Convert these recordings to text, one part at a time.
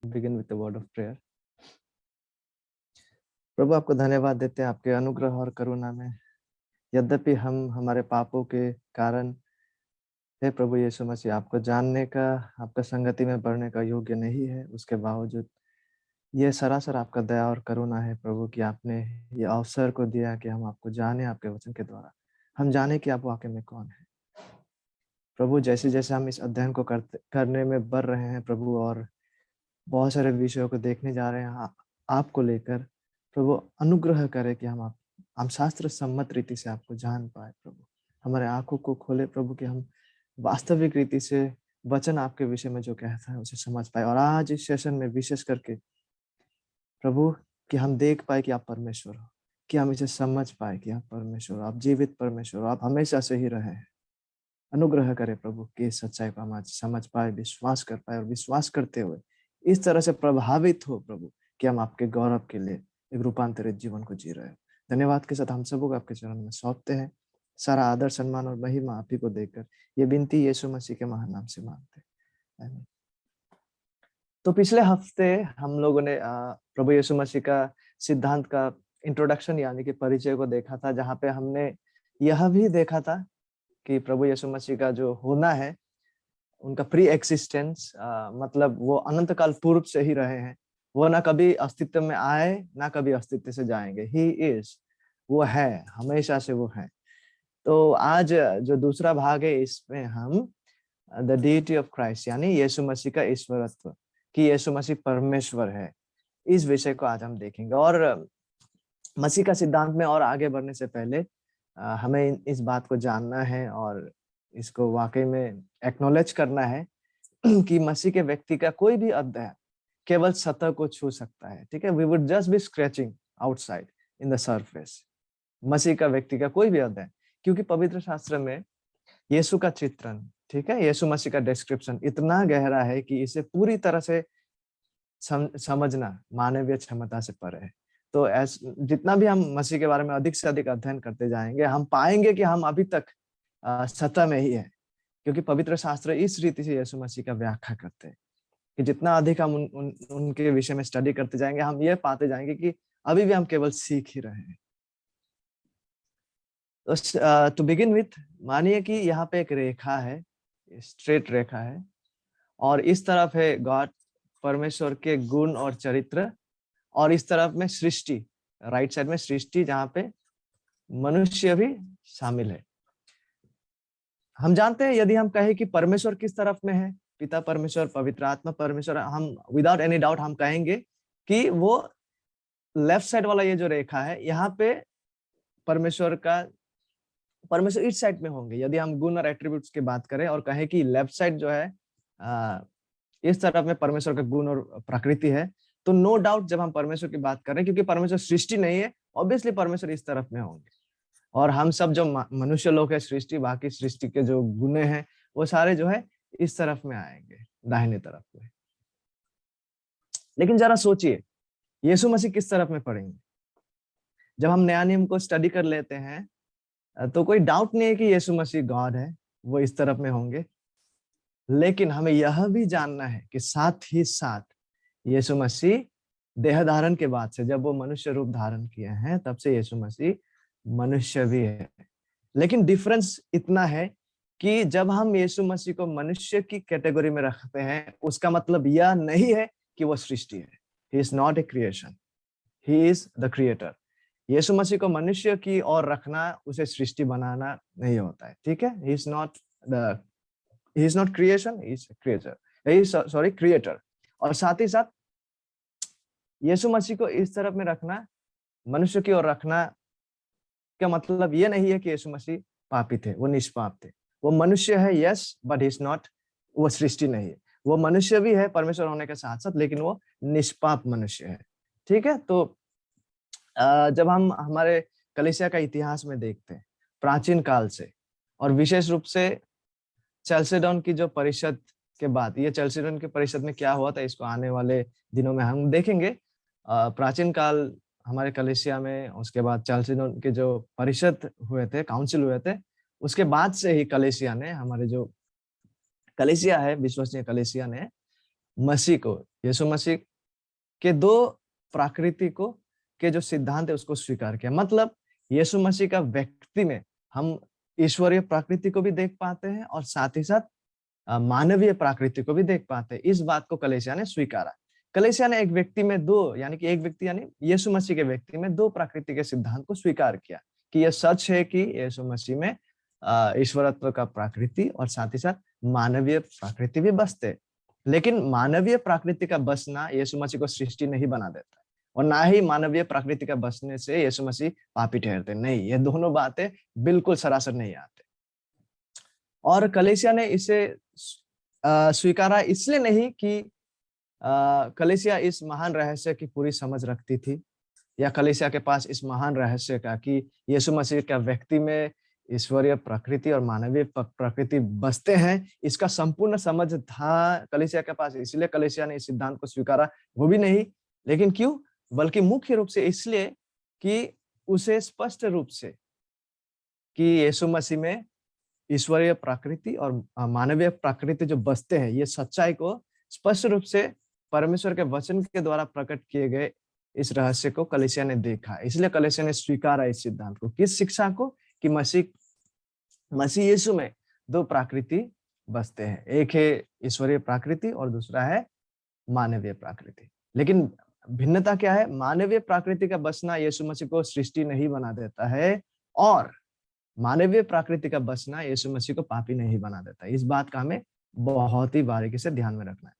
begin with the word of prayer. प्रभु आपको धन्यवाद देते हैं आपके अनुग्रह और करुणा में। यद्यपि हम हमारे पापों के कारण हे प्रभु यीशु मसीह आपको जानने का, आपका संगति में बढ़ने का योग्य नहीं है, उसके बावजूद ये सरासर आपका दया और करुणा है प्रभु कि आपने ये अवसर को दिया कि हम आपको जाने आपके वचन के द्वारा। हम जाने कि आप वाकई में कौन है। प्रभु जैसे जैसे हम इस अध्ययन को करने में बढ़ रहे हैं प्रभु, और बहुत सारे विषयों को देखने जा रहे हैं आपको लेकर, प्रभु अनुग्रह करे कि हम शास्त्र सम्मत रीति से आपको जान पाए। प्रभु हमारे आंखों को खोले प्रभु कि हम वास्तविक रीति से वचन आपके विषय में जो कहता है उसे समझ पाए। और आज इस सेशन में विशेष करके प्रभु कि हम देख पाए कि आप परमेश्वर हो, कि हम इसे समझ पाए कि आप परमेश्वर हो, आप जीवित परमेश्वर हो, आप हमेशा से ही रहे हैं। अनुग्रह करे प्रभु कि इस सच्चाई को हम आज समझ पाए, विश्वास कर पाए, और विश्वास करते हुए इस तरह से प्रभावित हो प्रभु कि हम आपके गौरव के लिए एक रूपांतरित जीवन को जी रहे हो। धन्यवाद के साथ हम सबको आपके चरण में सौंपते हैं। सारा आदर सम्मान और महिमा आप ही को देकर ये विनती यीशु मसीह के महान नाम से मांगते हैं, आमीन। तो पिछले हफ्ते हम लोगों ने प्रभु यीशु मसीह का सिद्धांत का इंट्रोडक्शन यानी कि परिचय को देखा था, जहाँ पे हमने यह भी देखा था कि प्रभु यीशु मसीह का जो होना है, उनका प्री एक्सिस्टेंस, मतलब वो अनंत काल पूर्व से ही रहे हैं। वो ना कभी अस्तित्व में आए ना कभी अस्तित्व से जाएंगे। ही इज, वो है, हमेशा से वो है। तो आज जो दूसरा भाग है, इसमें हम द डीटी ऑफ क्राइस्ट यानी यीशु मसीह का ईश्वरत्व, कि यीशु मसीह परमेश्वर है, इस विषय को आज हम देखेंगे। और मसीह का सिद्धांत में और आगे बढ़ने से पहले हमें इस बात को जानना है और इसको वाकई में एक्नॉलेज करना है कि मसीह के व्यक्ति का कोई भी अध्याय केवल सतह को छू सकता है। ठीक है, we would just be scratching outside in the surface. मसीह का व्यक्ति का कोई भी अध्याय, क्योंकि पवित्र शास्त्र में यीशु का चित्रण, ठीक है, यीशु मसीह का डिस्क्रिप्शन इतना गहरा है कि इसे पूरी तरह से समझना मानवीय क्षमता से परे है। तो जितना भी हम मसीह के बारे में अधिक से अधिक अध्ययन करते जाएंगे, हम पाएंगे कि हम अभी तक सतह में ही है, क्योंकि पवित्र शास्त्र इस रीति से यीशु मसीह का व्याख्या करते हैं कि जितना अधिक हम उनके विषय में स्टडी करते जाएंगे, हम ये पाते जाएंगे कि अभी भी हम केवल सीख ही रहे हैं। तो टू बिगिन विथ, मानिए कि यहाँ पे एक रेखा है, स्ट्रेट रेखा है, और इस तरफ है गॉड, परमेश्वर के गुण और चरित्र, और इस तरफ में सृष्टि, राइट साइड में सृष्टि, जहाँ पे मनुष्य भी शामिल है। हम जानते हैं यदि हम कहें कि परमेश्वर किस तरफ में है, पिता परमेश्वर, पवित्र आत्मा परमेश्वर, हम विदाउट एनी डाउट हम कहेंगे कि वो लेफ्ट साइड वाला ये जो रेखा है, यहाँ पे परमेश्वर इस साइड में होंगे। यदि हम गुण और एट्रीब्यूट्स की बात करें और कहें कि लेफ्ट साइड जो है इस तरफ में परमेश्वर का गुण और प्रकृति है, तो नो डाउट जब हम परमेश्वर की बात कर रहे हैं, क्योंकि परमेश्वर सृष्टि नहीं है, ऑब्वियसली परमेश्वर इस तरफ में होंगे। और हम सब जो मनुष्य लोग है, सृष्टि, बाकी सृष्टि के जो गुणे हैं, वो सारे जो है इस तरफ में आएंगे, दाहिने तरफ में। लेकिन जरा सोचिए, यीशु मसीह किस तरफ में पड़ेंगे? जब हम नया नियम को स्टडी कर लेते हैं तो कोई डाउट नहीं है कि यीशु मसीह गॉड है, वो इस तरफ में होंगे। लेकिन हमें यह भी जानना है कि साथ ही साथ यीशु मसीह देह धारण के बाद से, जब वो मनुष्य रूप धारण किए हैं, तब से यीशु मसीह मनुष्य भी है। लेकिन डिफरेंस इतना है कि जब हम यीशु मसीह को मनुष्य की कैटेगरी में रखते हैं, उसका मतलब यह नहीं है कि वो सृष्टि है। He is not a creation, he is the creator. यीशु मसीह को मनुष्य की ओर रखना, उसे सृष्टि बनाना नहीं होता है। ठीक है, he is not creation, he is creator, sorry creator. और साथ ही साथ यीशु मसीह को इस तरफ में रखना, मनुष्य की ओर रखना, का मतलब ये नहीं है कि यीशु मसीह पापी थे, वो निष्पाप थे। वो मनुष्य है, yes, but he is not, वो सृष्टि नहीं है। वो मनुष्य भी है परमेश्वर होने के साथ साथ, लेकिन वो निष्पाप मनुष्य है। ठीक है, तो जब हम हमारे कलीसिया का इतिहास में देखते हैं प्राचीन काल से, और विशेष रूप से चेल्सिडोन की जो परिषद के बाद, ये चेल्सिडोन की परिषद में क्या हुआ था, इसको आने वाले दिनों में हम देखेंगे। प्राचीन काल हमारे कलीसिया में, उसके बाद चेल्सिडोन के जो परिषद हुए थे, काउंसिल हुए थे, उसके बाद से ही कलीसिया ने, हमारे जो कलीसिया है, विश्वसनीय कलीसिया ने मसीह को, यीशु मसीह के दो प्रकृति को के जो सिद्धांत है उसको स्वीकार किया। मतलब यीशु मसीह का व्यक्ति में हम ईश्वरीय प्रकृति को भी देख पाते हैं और साथ ही साथ मानवीय प्रकृति को भी देख पाते हैं। इस बात को कलीसिया ने स्वीकारा। कलीसिया ने एक व्यक्ति में दो, यानी कि एक व्यक्ति यानी यीशु मसीह के व्यक्ति में दो प्रकृति के सिद्धांत को स्वीकार किया कि यह सच है कि यीशु मसीह में ईश्वरत्व का प्रकृति और साथ ही साथ मानवीय प्रकृति भी बसते। लेकिन मानवीय प्रकृति का बसना यीशु मसीह को सृष्टि नहीं बना देता और ना ही मानवीय प्रकृति का बसने से यीशु मसीह पापी ठहरते। नहीं, ये दोनों बातें बिल्कुल सरासर नहीं आते। और कलीसिया ने इसे स्वीकारा इसलिए नहीं कि कलीसिया इस महान रहस्य की पूरी समझ रखती थी या कलीसिया के पास इस महान रहस्य का कि यीशु मसीह का व्यक्ति में ईश्वरीय प्रकृति और मानवीय प्रकृति बसते हैं, इसका संपूर्ण समझ था कलीसिया के पास, इसलिए कलीसिया ने इस सिद्धांत को स्वीकारा, वो भी नहीं। लेकिन क्यों? बल्कि मुख्य रूप से इसलिए कि उसे स्पष्ट रूप से कि यीशु मसीह में ईश्वरीय प्रकृति और मानवीय प्रकृति जो बसते हैं, ये सच्चाई को स्पष्ट रूप से परमेश्वर के वचन के द्वारा प्रकट किए गए इस रहस्य को कलीसिया ने देखा। इसलिए कलीसिया ने स्वीकारा इस सिद्धांत को। किस शिक्षा को? कि मसीह यीशु में दो प्रकृति बसते हैं, एक है ईश्वरीय प्रकृति और दूसरा है मानवीय प्रकृति। लेकिन भिन्नता क्या है? मानवीय प्रकृति का बसना यीशु मसीह को सृष्टि नहीं बना देता है और मानवीय प्रकृति का बसना यीशु मसीह को पापी नहीं बना देता। इस बात का हमें बहुत ही बारीकी से ध्यान में रखना है।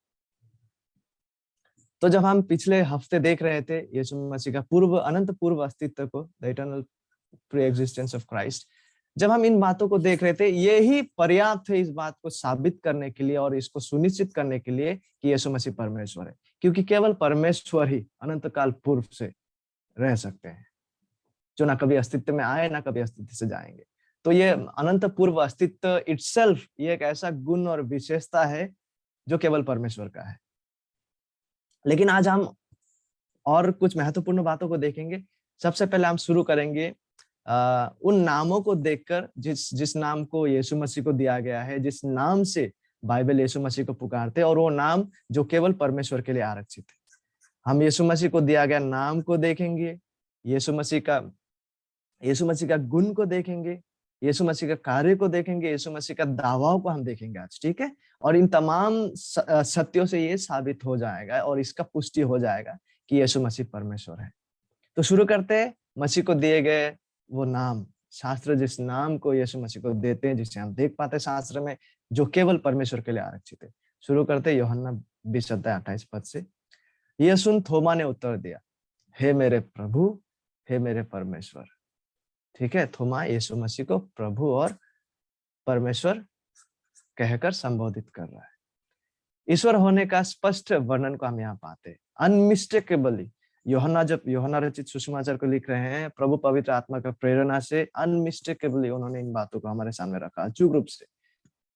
तो जब हम पिछले हफ्ते देख रहे थे यीशु मसीह का अनंत पूर्व अस्तित्व को, the eternal pre existence of Christ, जब हम इन बातों को देख रहे थे, यही पर्याप्त है इस बात को साबित करने के लिए और इसको सुनिश्चित करने के लिए कि यीशु मसीह परमेश्वर है, क्योंकि केवल परमेश्वर ही अनंत काल पूर्व से रह सकते हैं, जो ना कभी अस्तित्व में आए ना कभी अस्तित्व से जाएंगे। तो ये अनंत पूर्व अस्तित्व इटसेल्फ ये एक ऐसा गुण और विशेषता है जो केवल परमेश्वर का है। लेकिन आज हम और कुछ महत्वपूर्ण बातों को देखेंगे। सबसे पहले हम शुरू करेंगे उन नामों को देखकर जिस नाम को यीशु मसीह को दिया गया है, जिस नाम से बाइबल यीशु मसीह को पुकारते, और वो नाम जो केवल परमेश्वर के लिए आरक्षित है। हम यीशु मसीह को दिया गया नाम को देखेंगे, यीशु मसीह का गुण को देखेंगे, यीशु मसीह का कार्य को देखेंगे, यीशु मसीह का दावाओं को हम देखेंगे आज, ठीक है। और इन तमाम सत्यों से ये साबित हो जाएगा और इसका पुष्टि हो जाएगा कि यीशु मसीह परमेश्वर है। तो शुरू करते हैं मसीह को दिए गए वो नाम, शास्त्र जिस नाम को यीशु मसीह को देते हैं, जिसे हम देख पाते हैं शास्त्र में, जो केवल परमेश्वर के लिए आरक्षित है। शुरू करते यूहन्ना 20:28 से। यह सुन थोमा ने उत्तर दिया, हे मेरे प्रभु, हे मेरे परमेश्वर। ठीक है, थोमा यीशु मसीह को प्रभु और परमेश्वर कहकर संबोधित कर रहा है। ईश्वर होने का स्पष्ट वर्णन को हम यहाँ पाते हैं, अनमिस्टेकेबली। यूहन्ना रचित सुसमाचार को लिख रहे हैं, प्रभु पवित्र आत्मा का प्रेरणा से अनमिस्टेकेबली उन्होंने इन बातों को हमारे सामने रखा, अचूक रूप से,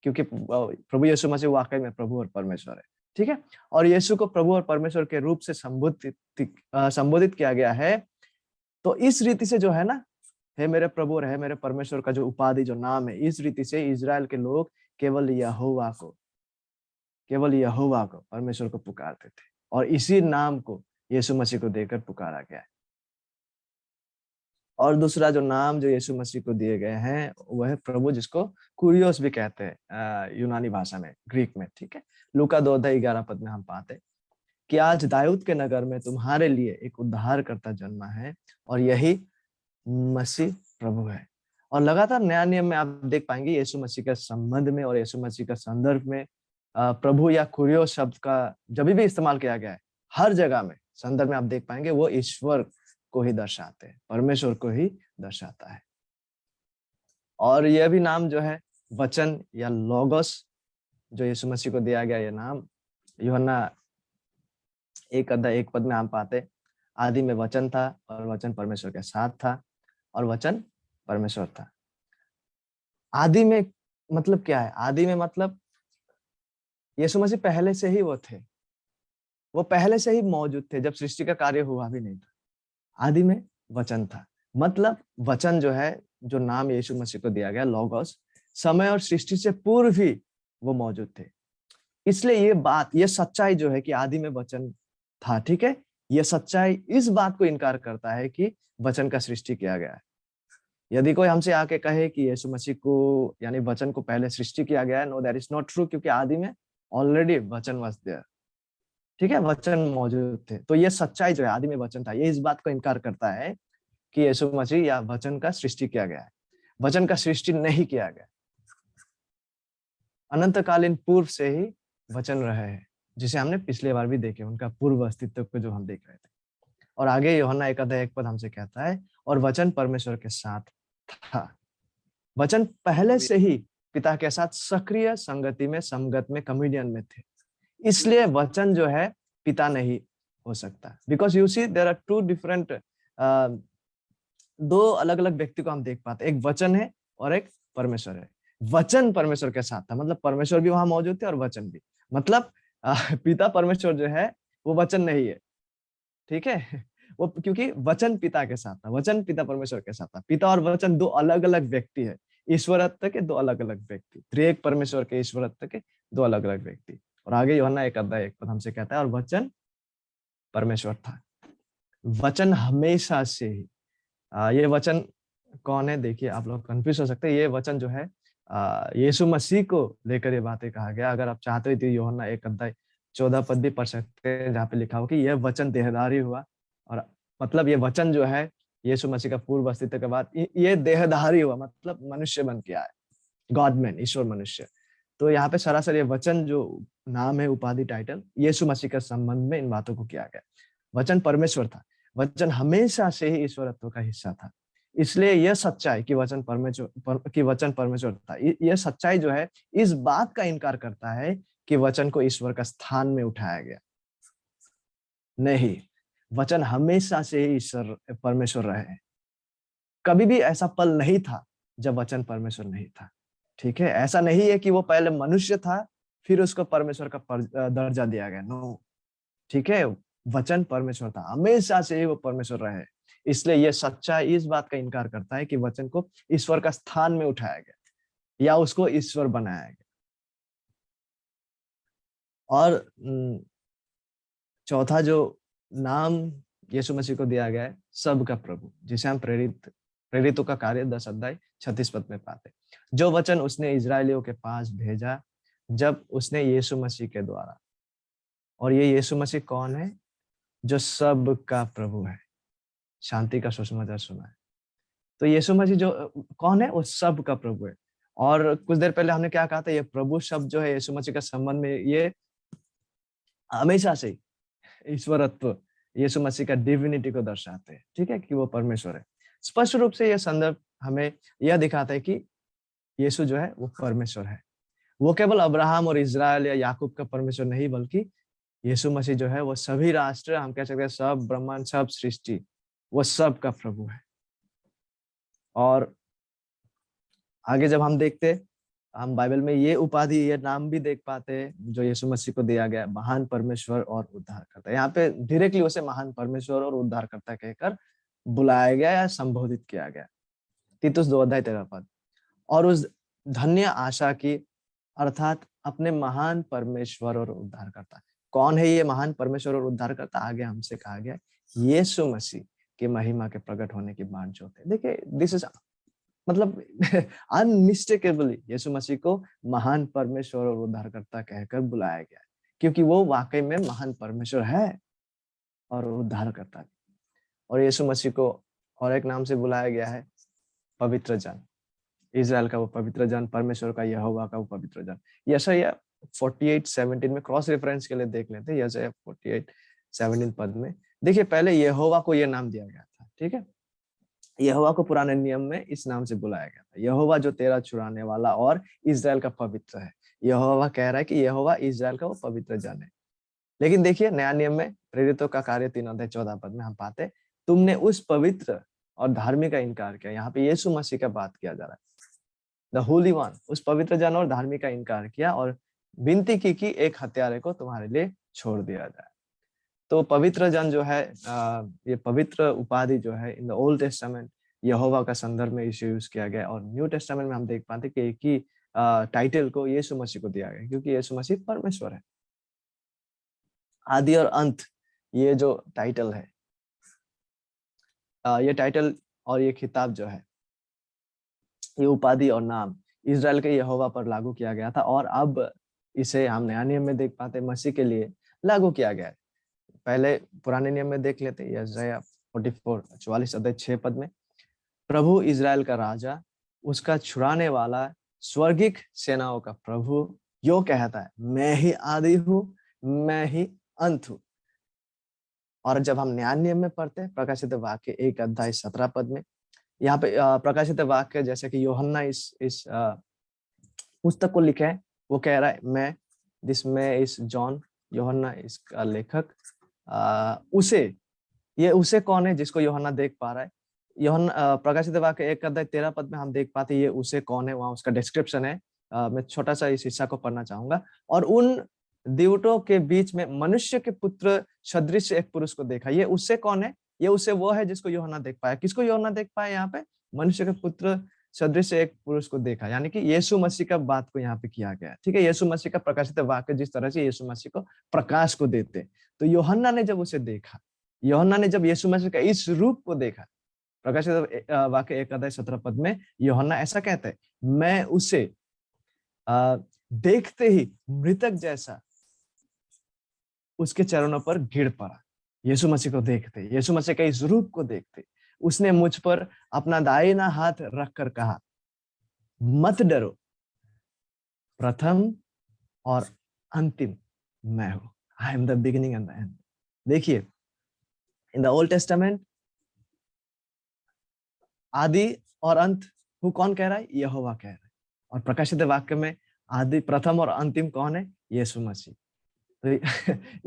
क्योंकि प्रभु यीशु मसीह वाकई में प्रभु और परमेश्वर है। ठीक है, और यीशु को प्रभु और परमेश्वर के रूप से संबोधित किया गया है। तो इस रीति से जो है ना, हे मेरे प्रभु और हे मेरे परमेश्वर का जो उपाधि, जो नाम है, इस रीति से इजराइल के लोग केवल यहोवा को परमेश्वर को पुकारते थे, और इसी नाम को यीशु मसीह को देकर पुकारा गया है। और दूसरा जो नाम जो यीशु मसीह को दिए गए हैं वह है प्रभु, जिसको कुरियोस भी कहते हैं यूनानी भाषा में, ग्रीक में। ठीक है, लूका 2:11 में हम पाते कि आज दाऊद के नगर में तुम्हारे लिए एक उद्धारकर्ता जन्मा है और यही मसीह प्रभु है। और लगातार नया नियम में आप देख पाएंगे यीशु मसीह के संबंध में और यीशु मसीह का संदर्भ में प्रभु या कुरियोस शब्द का जब भी इस्तेमाल किया गया है, हर जगह में संदर्भ में आप देख पाएंगे वो ईश्वर को ही दर्शाते हैं, परमेश्वर को ही दर्शाता है। और यह भी नाम जो है वचन या लोगोस, जो यीशु मसीह को दिया गया, यह नाम यूहन्ना 1:1 में हम पाते, आदि में वचन था और वचन परमेश्वर के साथ था और वचन परमेश्वर था। आदि में मतलब क्या है? आदि में मतलब यीशु मसीह पहले से ही वो थे, वो पहले से ही मौजूद थे, जब सृष्टि का कार्य हुआ भी नहीं था। आदि में वचन था, मतलब वचन जो है, जो नाम यीशु मसीह को दिया गया लोगोस, समय और सृष्टि से पूर्व ही वो मौजूद थे। इसलिए ये बात, ये सच्चाई जो है कि आदि में वचन था, ठीक है, ये सच्चाई इस बात को इनकार करता है कि वचन का सृष्टि किया गया है। यदि कोई हमसे आके कहे कि यीशु मसीह को यानी वचन को पहले सृष्टि किया गया है, know that is not true, क्योंकि आदि में ऑलरेडी वचन वाज देयर, ठीक है, वचन मौजूद थे। तो ये सच्चाई जो है आदि में वचन था, ये इस बात को इनकार करता है कि यीशु मसीह या वचन का सृष्टि किया गया है। वचन का सृष्टि नहीं किया गया, अनंतकालीन पूर्व से ही वचन रहे हैं, जिसे हमने पिछले बार भी देखे, उनका पूर्व अस्तित्व को जो हम देख रहे थे। और आगे यूहन्ना 1:1 हमसे कहता है, और वचन परमेश्वर के साथ था। वचन पहले से ही पिता के साथ सक्रिय संगति में, संगत में, कम्युनियन में थे। इसलिए वचन जो है पिता नहीं हो सकता, because you see there are two different, दो अलग अलग व्यक्ति को हम देख पाते हैं, एक वचन है और एक परमेश्वर है। वचन परमेश्वर के साथ था, मतलब परमेश्वर भी वहां मौजूद थे और वचन भी, मतलब पिता परमेश्वर जो है वो वचन नहीं है, ठीक है। वो क्योंकि वचन पिता के साथ था, वचन पिता परमेश्वर के साथ था। पिता और वचन दो अलग अलग व्यक्ति है, ईश्वरत्व के दो अलग अलग व्यक्ति, त्रिएक परमेश्वर के ईश्वरत्व के दो अलग अलग व्यक्ति। और आगे यूहन्ना 1:1 हमसे कहता है, और वचन परमेश्वर था। वचन हमेशा से ही, ये वचन कौन है? देखिए, आप लोग कंफ्यूज हो सकते हैं। ये वचन जो है यीशु मसीह को लेकर ये बातें कहा गया। अगर आप चाहते हो तो यूहन्ना 1:14 भी पढ़ सकते हैं, जहाँ पे लिखा हो कि यह वचन देहधारी हुआ, और मतलब ये वचन जो है यीशु मसीह का पूर्व अस्तित्व के बाद ये देहधारी हुआ, मतलब मनुष्य बन के आया, गॉड मैन, ईश्वर मनुष्य। तो यहाँ पे सरासर ये वचन जो नाम है, उपाधि, टाइटल, यीशु मसीह के संबंध में इन बातों को किया गया। वचन परमेश्वर था, वचन हमेशा से ही ईश्वरत्व का हिस्सा था। इसलिए यह सच्चाई कि वचन परमेश्वर था, यह सच्चाई जो है इस बात का इनकार करता है कि वचन को ईश्वर का स्थान में उठाया गया। नहीं, वचन हमेशा से ही ईश्वर परमेश्वर रहे हैं। कभी भी ऐसा पल नहीं था जब वचन परमेश्वर नहीं था, ठीक है। ऐसा नहीं है कि वो पहले मनुष्य था फिर उसको परमेश्वर का दर्जा दिया गया, नो, ठीक है। वचन परमेश्वर था, हमेशा से ही वो परमेश्वर रहे। इसलिए ये सच्चा इस बात का इनकार करता है कि वचन को ईश्वर का स्थान में उठाया गया या उसको ईश्वर बनाया गया। और चौथा जो नाम यीशु मसीह को दिया गया है, सबका प्रभु, जिसे हम प्रेरितों का कार्य 10:36 में पाते, जो वचन उसने इजरायलियों के पास भेजा जब उसने यीशु मसीह के द्वारा। और ये यीशु मसीह कौन है? जो सबका प्रभु है। शांति का सुसमाचार सुना है। तो यीशु मसीह जो कौन है? वो सबका प्रभु है। और कुछ देर पहले हमने क्या कहा था? ये प्रभु शब्द जो है यीशु मसीह के संबंध में, ये हमेशा से ईश्वरत्व, यीशु मसीह का डिविनिटी को दर्शाते हैं, ठीक है, कि वो परमेश्वर है। स्पष्ट रूप से यह संदर्भ हमें यह दिखाता है कि यीशु जो है वो परमेश्वर है। वो केवल अब्राहम और इजराइल या याकूब का परमेश्वर नहीं, बल्कि यीशु मसीह जो है वो सभी राष्ट्र, हम कह सकते हैं सब ब्रह्मांड, सब सृष्टि, वो सब का प्रभु है। और आगे जब हम देखते, हम बाइबल में ये उपाधि, ये नाम भी देख पाते हैं जो यीशु मसीह को दिया गया, महान परमेश्वर और उद्धारकर्ता। यहाँ पे डायरेक्टली उसे महान परमेश्वर और उद्धारकर्ता कहकर बुलाया गया या संबोधित किया गया। तीतुस 2:13। और उस धन्य आशा की, अर्थात अपने महान परमेश्वर और उद्धारकर्ता। कौन है ये महान परमेश्वर और उद्धारकर्ता? आगे हमसे कहा गया, यीशु मसीह की महिमा के प्रकट होने की बात जो होते। देखिए, दिस इज मतलब अनमिस्टेकेबली यीशु मसीह को महान परमेश्वर और उद्धारकर्ता कहकर बुलाया गया, क्योंकि वो वाकई में महान परमेश्वर है और उद्धारकर्ता भी। और यीशु मसीह को और एक नाम से बुलाया गया है, पवित्र जन, इजराइल का वो पवित्र जन, परमेश्वर का यहोवा का वो पवित्र जन। यशायाह 48:17 में क्रॉस रेफरेंस के लिए देख लेते हैं। यशायाह 48:17 पद में देखिए, पहले यहोवा को यह नाम दिया गया था, ठीक है। यहोवा को पुराने नियम में इस नाम से बुलाया गया था, यहोवा जो तेरा छुड़ाने वाला और इजराइल का पवित्र है। यहोवा कह रहा है कि यहोवा इजराइल का वो पवित्र जन है। लेकिन देखिए, नया नियम में प्रेरितों का कार्य 3:14 में हम पाते, तुमने उस पवित्र और धार्मिक का इनकार किया। यहाँ पे यीशु मसीह का बात किया जा रहा है, द होली वन, उस पवित्र जन और धार्मिक का इनकार किया और विनती की कि एक हत्यारे को तुम्हारे लिए छोड़ दिया जाए। तो पवित्र जन जो है, ये पवित्र उपाधि जो है इन द ओल्ड टेस्टामेंट यहोवा का संदर्भ में इसे यूज किया गया, और न्यू टेस्टामेंट में हम देख पाते कि एक ही टाइटल को यीशु मसीह को दिया गया, क्योंकि यीशु मसीह परमेश्वर है। आदि और अंत, ये जो टाइटल है, ये टाइटल और ये खिताब जो है, ये उपाधि और नाम इजराइल के यहोवा पर लागू किया गया था, और अब इसे हम नया नियम में देख पाते मसीह के लिए लागू किया गया है। पहले पुराने नियम में देख लेते, यशायाह 44 अध्याय 6 पद में, प्रभु इजराइल का राजा, उसका छुड़ाने वाला, स्वर्गिक सेनाओं का प्रभु यो कहता है, मैं ही आदि हूँ, मैं ही अंत हूँ। और जब हम नया नियम में पढ़ते प्रकाशित वाक्य 1 अध्याय 17 पद में, यहाँ पे प्रकाशित वाक्य जैसे कि यूहन्ना इस पुस्तक को लिखे है, वो कह रहा है मैं, जिसमें इस जॉन, यूहन्ना इसका लेखक, उसे कौन है जिसको यूहन्ना देख पा रहा है। यूहन्ना प्रकाशित वाक्य 1 अध्याय 13 पद में हम देख पाते ये उसे कौन है, वहां उसका डिस्क्रिप्शन है। मैं छोटा सा इस हिस्सा को पढ़ना चाहूंगा। और उन दिवटों के बीच में मनुष्य के पुत्र सदृश एक पुरुष को देखा। ये उससे कौन है? ये उसे वो है जिसको यूहन्ना देख पाया। किसको यूहन्ना देख पाया? यहाँ पे मनुष्य के पुत्र सदृश एक पुरुष को देखा, यानी कि यीशु मसीह का बात को यहाँ पे किया गया। ठीक है, यीशु मसीह का प्रकाशित वाक्य जिस तरह से यीशु मसीह को प्रकाश को देते, तो यूहन्ना ने जब उसे देखा, यूहन्ना ने जब यीशु मसीह का इस रूप को देखा, प्रकाशित वाक्य 1 अध्याय 17 पद में यूहन्ना ऐसा कहता है, मैं उसे देखते ही मृतक जैसा उसके चरणों पर गिर पड़ा। यीशु मसीह को देखते, यीशु मसीह के इस रूप को देखते, उसने मुझ पर अपना दाहिना हाथ रखकर कहा, मत डरो, प्रथम और अंतिम मैं हूं। I am the beginning and the end. देखिए, इन द ओल्ड टेस्टामेंट आदि और अंत वो कौन कह रहा है? यहोवा कह रहा है। और प्रकाशित वाक्य में आदि, प्रथम और अंतिम कौन है? यीशु मसीह। तो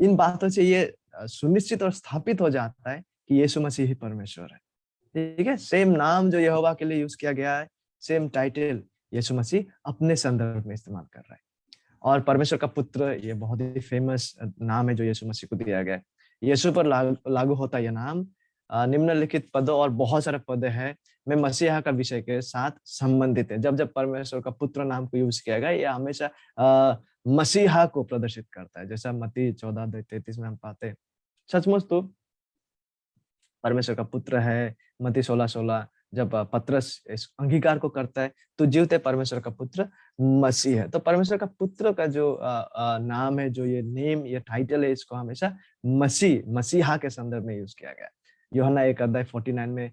इन बातों से ये सुनिश्चित और स्थापित हो जाता है कि यीशु मसीह ही परमेश्वर है। ठीक है, सेम नाम जो यहोवा के लिए यूज किया गया है, सेम टाइटल यीशु मसीह अपने संदर्भ में इस्तेमाल कर रहा है। और परमेश्वर का पुत्र, ये बहुत ही फेमस नाम है जो यीशु मसीह को दिया गया है। यीशु पर लागू होता यह नाम निम्नलिखित पदों और बहुत सारे पद है में मसीहा का विषय के साथ संबंधित है। जब जब परमेश्वर का पुत्र नाम को यूज किया गया, यह हमेशा मसीहा को प्रदर्शित करता है। जैसा मत्ती 14:33 में हम पाते हैं, सचमुच तो परमेश्वर का पुत्र है। मत्ती 16:16 जब पतरस इस अंगीकार को करता है, तो जीवते परमेश्वर का पुत्र मसीह है। तो परमेश्वर का पुत्र का जो नाम है, जो ये नेम, ये टाइटल है, इसको हमेशा मसीहा के संदर्भ में यूज किया गया है। यूहन्ना 1 अध्याय 49 में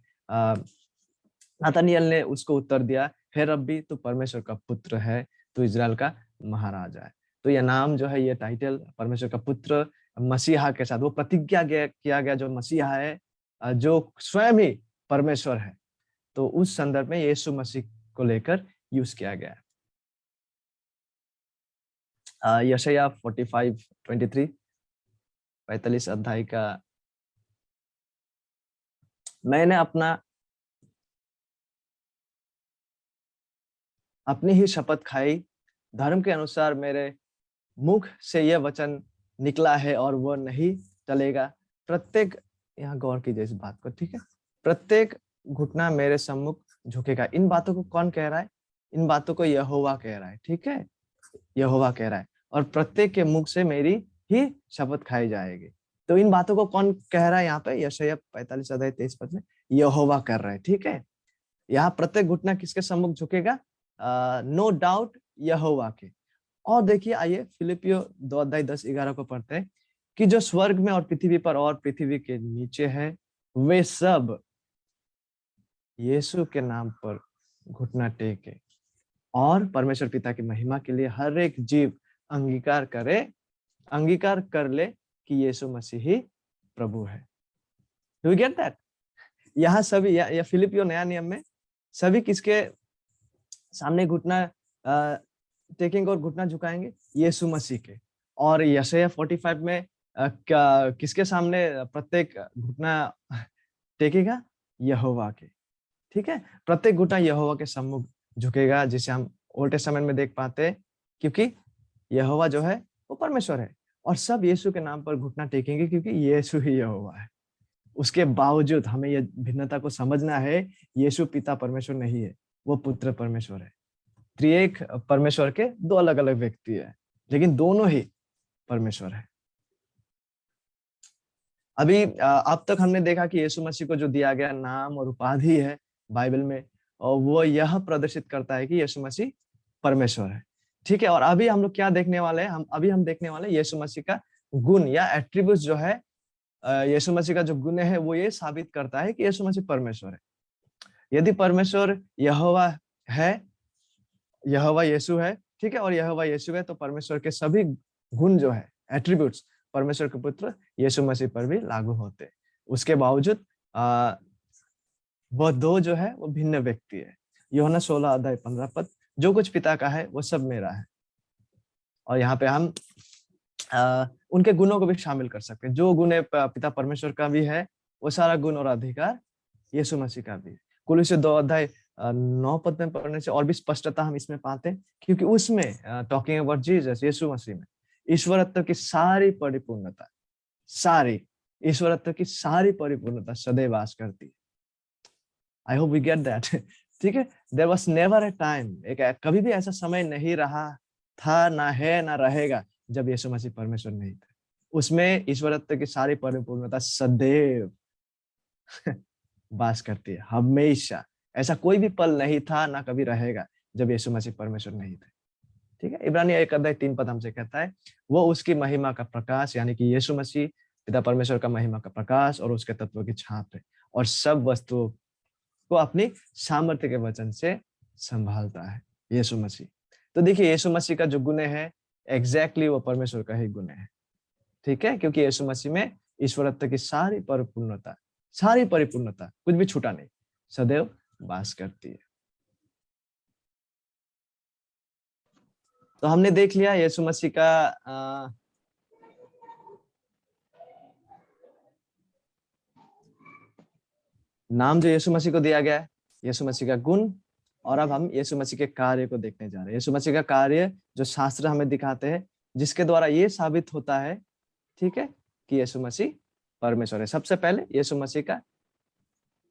नाथानिएल ने उसको उत्तर दिया, हे रब्बी, तू परमेश्वर का पुत्र है, तू इजराइल का महाराजा है। तो यह नाम जो है, ये टाइटल परमेश्वर का पुत्र मसीहा के साथ वो प्रतिज्ञा किया गया जो मसीहा है, जो स्वयं ही परमेश्वर है, तो उस संदर्भ में यीशु मसीह को लेकर यूज किया गया है। यशायाह 45 अध्याय का, मैंने अपनी ही शपथ खाई, धर्म के अनुसार मेरे मुख से यह वचन निकला है और वह नहीं चलेगा। प्रत्येक, यहाँ गौर कीजिए इस बात को, ठीक है, प्रत्येक घुटना मेरे सम्मुख झुकेगा। इन बातों को कौन कह रहा है? इन बातों को यहोवा कह रहा है। ठीक है, यहोवा कह रहा है, और प्रत्येक के मुख से मेरी ही शपथ खाई जाएगी। तो इन बातों को कौन कह रहा है? यहाँ पे यशायाह 45 अध्याय 23 पद में यहोवा कर रहा है। ठीक है, यहाँ प्रत्येक घुटना किसके सम्मुख झुकेगा? नो डाउट यहोवा के। और देखिए, आइए फिलिपियो 2 अध्याय 10-11 को पढ़ते हैं कि जो स्वर्ग में और पृथ्वी पर और पृथ्वी के नीचे है, वे सब यीशु के नाम पर घुटना टेके और परमेश्वर पिता की महिमा के लिए हर एक जीव अंगीकार कर ले कि यीशु मसीह ही प्रभु है। Do you get that? यहाँ सभी, या फिलिपियो नया नियम में सभी किसके सामने घुटना टेकेंगे और घुटना झुकाएंगे? यीशु मसीह के। और यशायाह 45 में किसके सामने प्रत्येक घुटना टेकेगा? यहोवा के। ठीक है, प्रत्येक घुटना यहोवा के सम्मुख झुकेगा, जिसे हम ओल्ड टेस्टामेंट में देख पाते हैं, क्योंकि यहोवा जो है वो परमेश्वर है। और सब यीशु के नाम पर घुटना टेकेंगे, क्योंकि यीशु ही यहोवा है। उसके बावजूद हमें यह भिन्नता को समझना है, यीशु पिता परमेश्वर नहीं है, वो पुत्र परमेश्वर है। त्रिएक परमेश्वर के दो अलग अलग व्यक्ति है, लेकिन दोनों ही परमेश्वर है। अभी अब तक हमने देखा कि यीशु मसीह को जो दिया गया नाम और उपाधि है बाइबल में, और वो यह प्रदर्शित करता है कि यीशु मसीह परमेश्वर है। ठीक है, और अभी हम लोग क्या देखने वाले हैं, हम देखने वाले हैं यीशु मसीह का गुण या एट्रीब्यूट जो है। यीशु मसीह का जो गुण है वो ये साबित करता है कि यीशु मसीह परमेश्वर है। यदि परमेश्वर यहोवा है, यहोवा यीशु है, ठीक है, और यहोवा यीशु है, तो परमेश्वर के सभी गुण जो है, एट्रीब्यूट्स, परमेश्वर के पुत्र यीशु मसीह पर भी लागू होते हैं। उसके बावजूद वह दो जो है वो भिन्न व्यक्ति है। यूहन्ना 16:15, जो कुछ पिता का है वो सब मेरा है। और यहाँ पे हम उनके गुणों को भी शामिल कर सकते हैं। जो गुण पिता परमेश्वर का भी है, वो सारा गुण और अधिकार यीशु मसीह का भी है। कुलुस्सी 2:9 में पढ़ने से और भी स्पष्टता हम इसमें पाते हैं, क्योंकि उसमें टॉकिंग अबाउट जीसस, यीशु मसीह में ईश्वरत्व की सारी परिपूर्णता, सारी ईश्वरत्व की सारी परिपूर्णता सदैव वास करती है। I hope we get that. ठीक है, there was never a time, कभी भी ऐसा समय नहीं रहा था, ना है, ना रहेगा, जब यीशु मसीह परमेश्वर नहीं थे। उसमें ईश्वरत्व की सारी परिपूर्णता सदैव वास करती है, हमेशा। ऐसा कोई भी पल नहीं था, ना कभी रहेगा, जब यीशु मसीह परमेश्वर नहीं थे। ठीक है, इब्रानियों 1:3 हमसे कहता है, वो उसकी महिमा का प्रकाश, यानी कि यीशु मसीह पिता परमेश्वर का महिमा का प्रकाश और उसके तत्वों की छाप है, और सब वस्तुओं को अपनी सामर्थ्य के वचन से संभालता है यीशु मसीह। तो देखिए, यीशु मसीह का जो गुण है, एग्जैक्टली वो परमेश्वर का ही गुण है। ठीक है, क्योंकि यीशु मसीह में ईश्वरत्व की सारी परिपूर्णता, कुछ भी छूटा नहीं, सदैव वास करती है। तो हमने देख लिया यीशु मसीह का नाम जो यीशु मसीह को दिया गया है, यीशु मसीह का गुण, और अब हम यीशु मसीह के कार्य को देखने जा रहे हैं। यीशु मसीह का कार्य जो शास्त्र हमें दिखाते हैं, जिसके द्वारा ये साबित होता है, ठीक है, कि यीशु मसीह परमेश्वर है। सबसे पहले यीशु मसीह का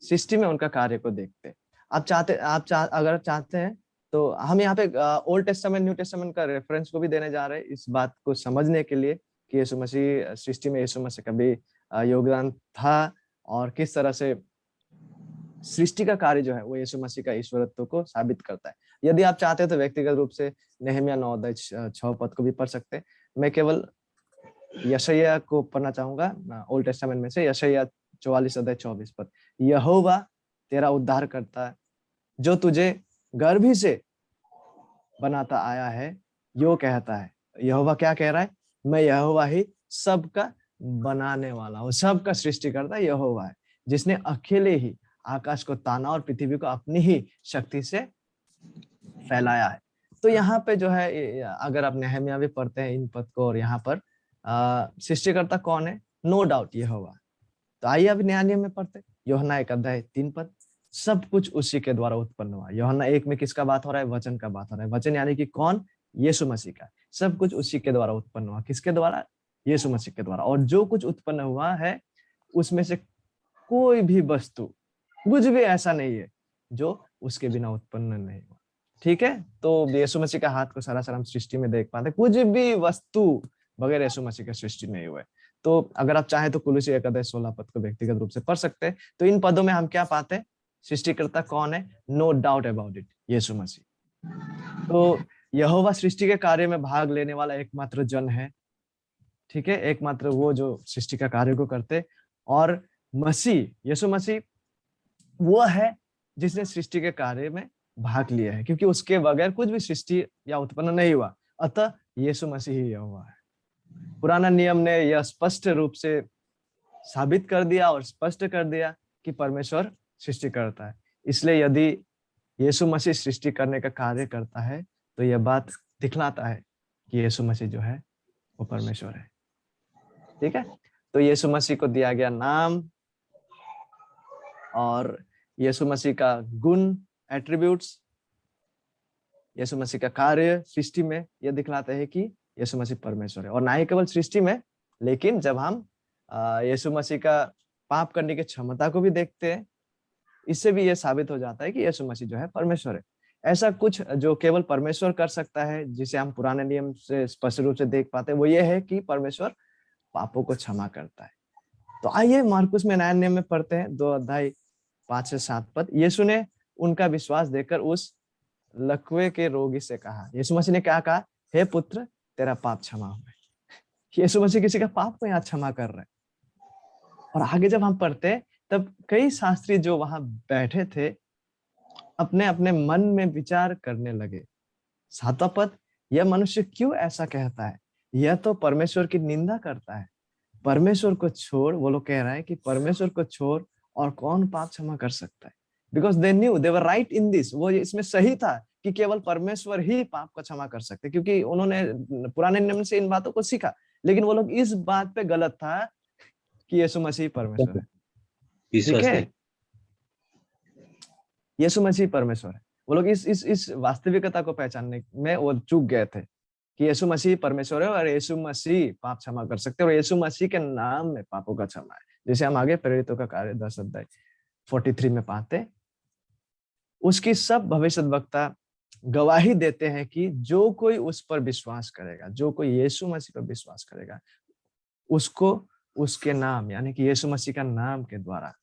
सृष्टि में उनका कार्य को देखते हैं। अगर चाहते हैं तो हम यहाँ पे ओल्ड टेस्टामेंट, न्यू टेस्टामेंट का रेफरेंस को भी देने जा रहे हैं, इस बात को समझने के लिए कि यीशु मसीह सृष्टि में यीशु मसीह का भी योगदान था, और किस तरह से सृष्टि का कार्य जो है वो यीशु मसीह का ईश्वरत्व को साबित करता है। यदि आप चाहते हैं तो व्यक्तिगत रूप से नहम्याह 9:6 को भी पढ़ सकते हैं। मैं केवल यशायाह को पढ़ना चाहूंगा ओल्ड टेस्टामेंट में से, यशायाह 44:24। यहोवा तेरा उद्धार करता है, जो तुझे गर्भ ही से बनाता आया है, यो कहता है। यहोवा क्या कह रहा है? मैं यहोवा ही सबका बनाने वाला हूँ, सबका सृष्टि करता यहोवा है, जिसने अकेले ही आकाश को ताना और पृथ्वी को अपनी ही शक्ति से फैलाया है। तो यहाँ पे जो है, अगर आप नहम्याह भी पढ़ते हैं इन पद को, और यहाँ पर सृष्टिकर्ता कौन है? नो डाउट यहोवा। तो आइए अब नया नियम में पढ़ते, यूहन्ना 1:3, सब कुछ उसी के द्वारा उत्पन्न हुआ। यूहन्ना 1 में किसका बात हो रहा है? वचन का बात हो रहा है। वचन यानी कि कौन? यीशु मसीह का। सब कुछ उसी के द्वारा उत्पन्न हुआ। किसके द्वारा? यीशु मसीह के द्वारा। और जो कुछ उत्पन्न हुआ है, उसमें से कोई भी वस्तु, कुछ भी ऐसा नहीं है जो उसके बिना उत्पन्न नहीं हुआ। ठीक है, तो यीशु मसीह का हाथ को सरासर हम सृष्टि में देख पाते, कुछ भी वस्तु बगैर यीशु मसीह के सृष्टि नहीं हुए। तो अगर आप चाहें तो कुलुस्सी 1:16 को व्यक्तिगत रूप से पढ़ सकते हैं। तो इन पदों में हम क्या पाते हैं? सृष्टिकर्ता कौन है? नो डाउट अबाउट इट, यीशु मसीह। तो यहोवा सृष्टि के कार्य में भाग लेने वाला एकमात्र जन है। ठीक है, एकमात्र वो जो सृष्टि का कार्य को करते, और मसीह, यीशु मसीह वो है जिसने सृष्टि के कार्य में भाग लिया है, क्योंकि उसके बगैर कुछ भी सृष्टि या उत्पन्न नहीं हुआ। अतः यीशु मसीह ही यहोवा है। पुराना नियम ने यह स्पष्ट रूप से साबित कर दिया और स्पष्ट कर दिया कि परमेश्वर सृष्टि करता है। इसलिए यदि यीशु मसीह सृष्टि करने का कार्य करता है, तो यह बात दिखलाता है कि यीशु मसीह जो है वो परमेश्वर है। ठीक है, तो यीशु मसीह को दिया गया नाम और यीशु मसीह का गुण, एट्रीब्यूट्स, यीशु मसीह का कार्य सृष्टि में यह दिखलाते हैं कि यीशु मसीह परमेश्वर है। और ना ही केवल सृष्टि में, लेकिन जब हम यीशु मसीह का पाप करने की क्षमता को भी देखते हैं, इससे भी यह साबित हो जाता है कि यीशु मसीह जो है परमेश्वर है। ऐसा कुछ जो केवल परमेश्वर कर सकता है, जिसे हम पुराने नियम से स्पष्ट रूप से देख पाते हैं, वो ये है कि परमेश्वर पापों को क्षमा करता है। तो आइए मार्कुस में नया नियम में पढ़ते हैं 2 अध्याय 5 से 7 पद। यीशु ने उनका विश्वास देखकर उस लकवे के रोगी से कहा, यीशु मसीह ने क्या कहा? हे पुत्र, तेरा पाप क्षमा हुआ। यीशु मसीह किसी का पाप को यहाँ क्षमा कर रहे हैं। और आगे जब हम पढ़ते हैं तब कई शास्त्री जो वहां बैठे थे अपने अपने मन में विचार करने लगे। 7वां पद, यह मनुष्य क्यों ऐसा कहता है? यह तो परमेश्वर की निंदा करता है। परमेश्वर को छोड़, वो लोग कह रहे हैं कि परमेश्वर को छोड़ और कौन पाप क्षमा कर सकता है? Because they knew they were right in this, वो इसमें सही था कि केवल परमेश्वर ही पाप को क्षमा कर सकते, क्योंकि उन्होंने पुराने नियम से इन बातों को सीखा। लेकिन वो लोग इस बात पे गलत था कि यीशु मसीह परमेश्वर है। ठीक है, यीशु मसीह परमेश्वर है। वो लोग इस वास्तविकता को पहचानने में वो चूक गए थे कि यीशु मसीह परमेश्वर है और यीशु मसीह पाप क्षमा कर सकते हैं, और यीशु मसीह के नाम में पापों का क्षमा है। जैसे हम आगे प्रेरितों का कार्य 10 अध्याय 43 में पाते, उसकी सब भविष्यद्वक्ता गवाही देते हैं कि जो कोई उस पर विश्वास करेगा, जो कोई यीशु मसीह पर विश्वास करेगा, उसको उसके नाम यानी कि यीशु मसीह का नाम के द्वारा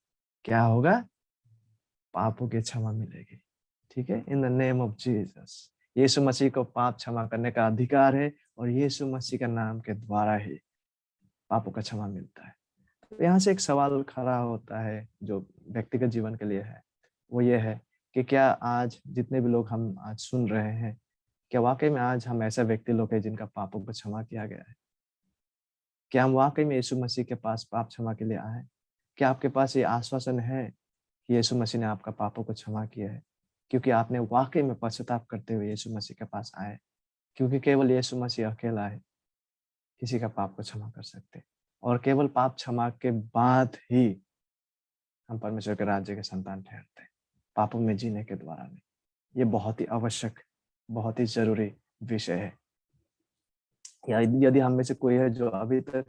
क्या होगा? पापों की क्षमा मिलेगी। ठीक है, in the name of Jesus. यीशु मसीह को पाप क्षमा करने का अधिकार है और यीशु मसीह का नाम के द्वारा ही पापों का क्षमा मिलता है। तो यहाँ से एक सवाल खड़ा होता है जो व्यक्तिगत जीवन के लिए है, वो ये है कि क्या आज जितने भी लोग हम आज सुन रहे हैं, क्या वाकई में आज हम ऐसा व्यक्ति लोग हैं जिनका पापों को क्षमा किया गया है? क्या हम वाकई में यीशु मसीह के पास पाप क्षमा के लिए आए? क्या आपके पास ये आश्वासन है कि यीशु मसीह ने आपका पापों को क्षमा किया है, क्योंकि आपने वाकई में पश्चाताप करते हुए यीशु मसीह के पास आए? क्योंकि केवल यीशु मसीह अकेला है किसी का पाप को क्षमा कर सकते, और केवल पाप क्षमा के बाद ही हम परमेश्वर के राज्य के संतान ठहरते हैं, पापों में जीने के द्वारा नहीं। ये बहुत ही आवश्यक, बहुत ही जरूरी विषय है। यदि हम में से कोई है जो अभी तक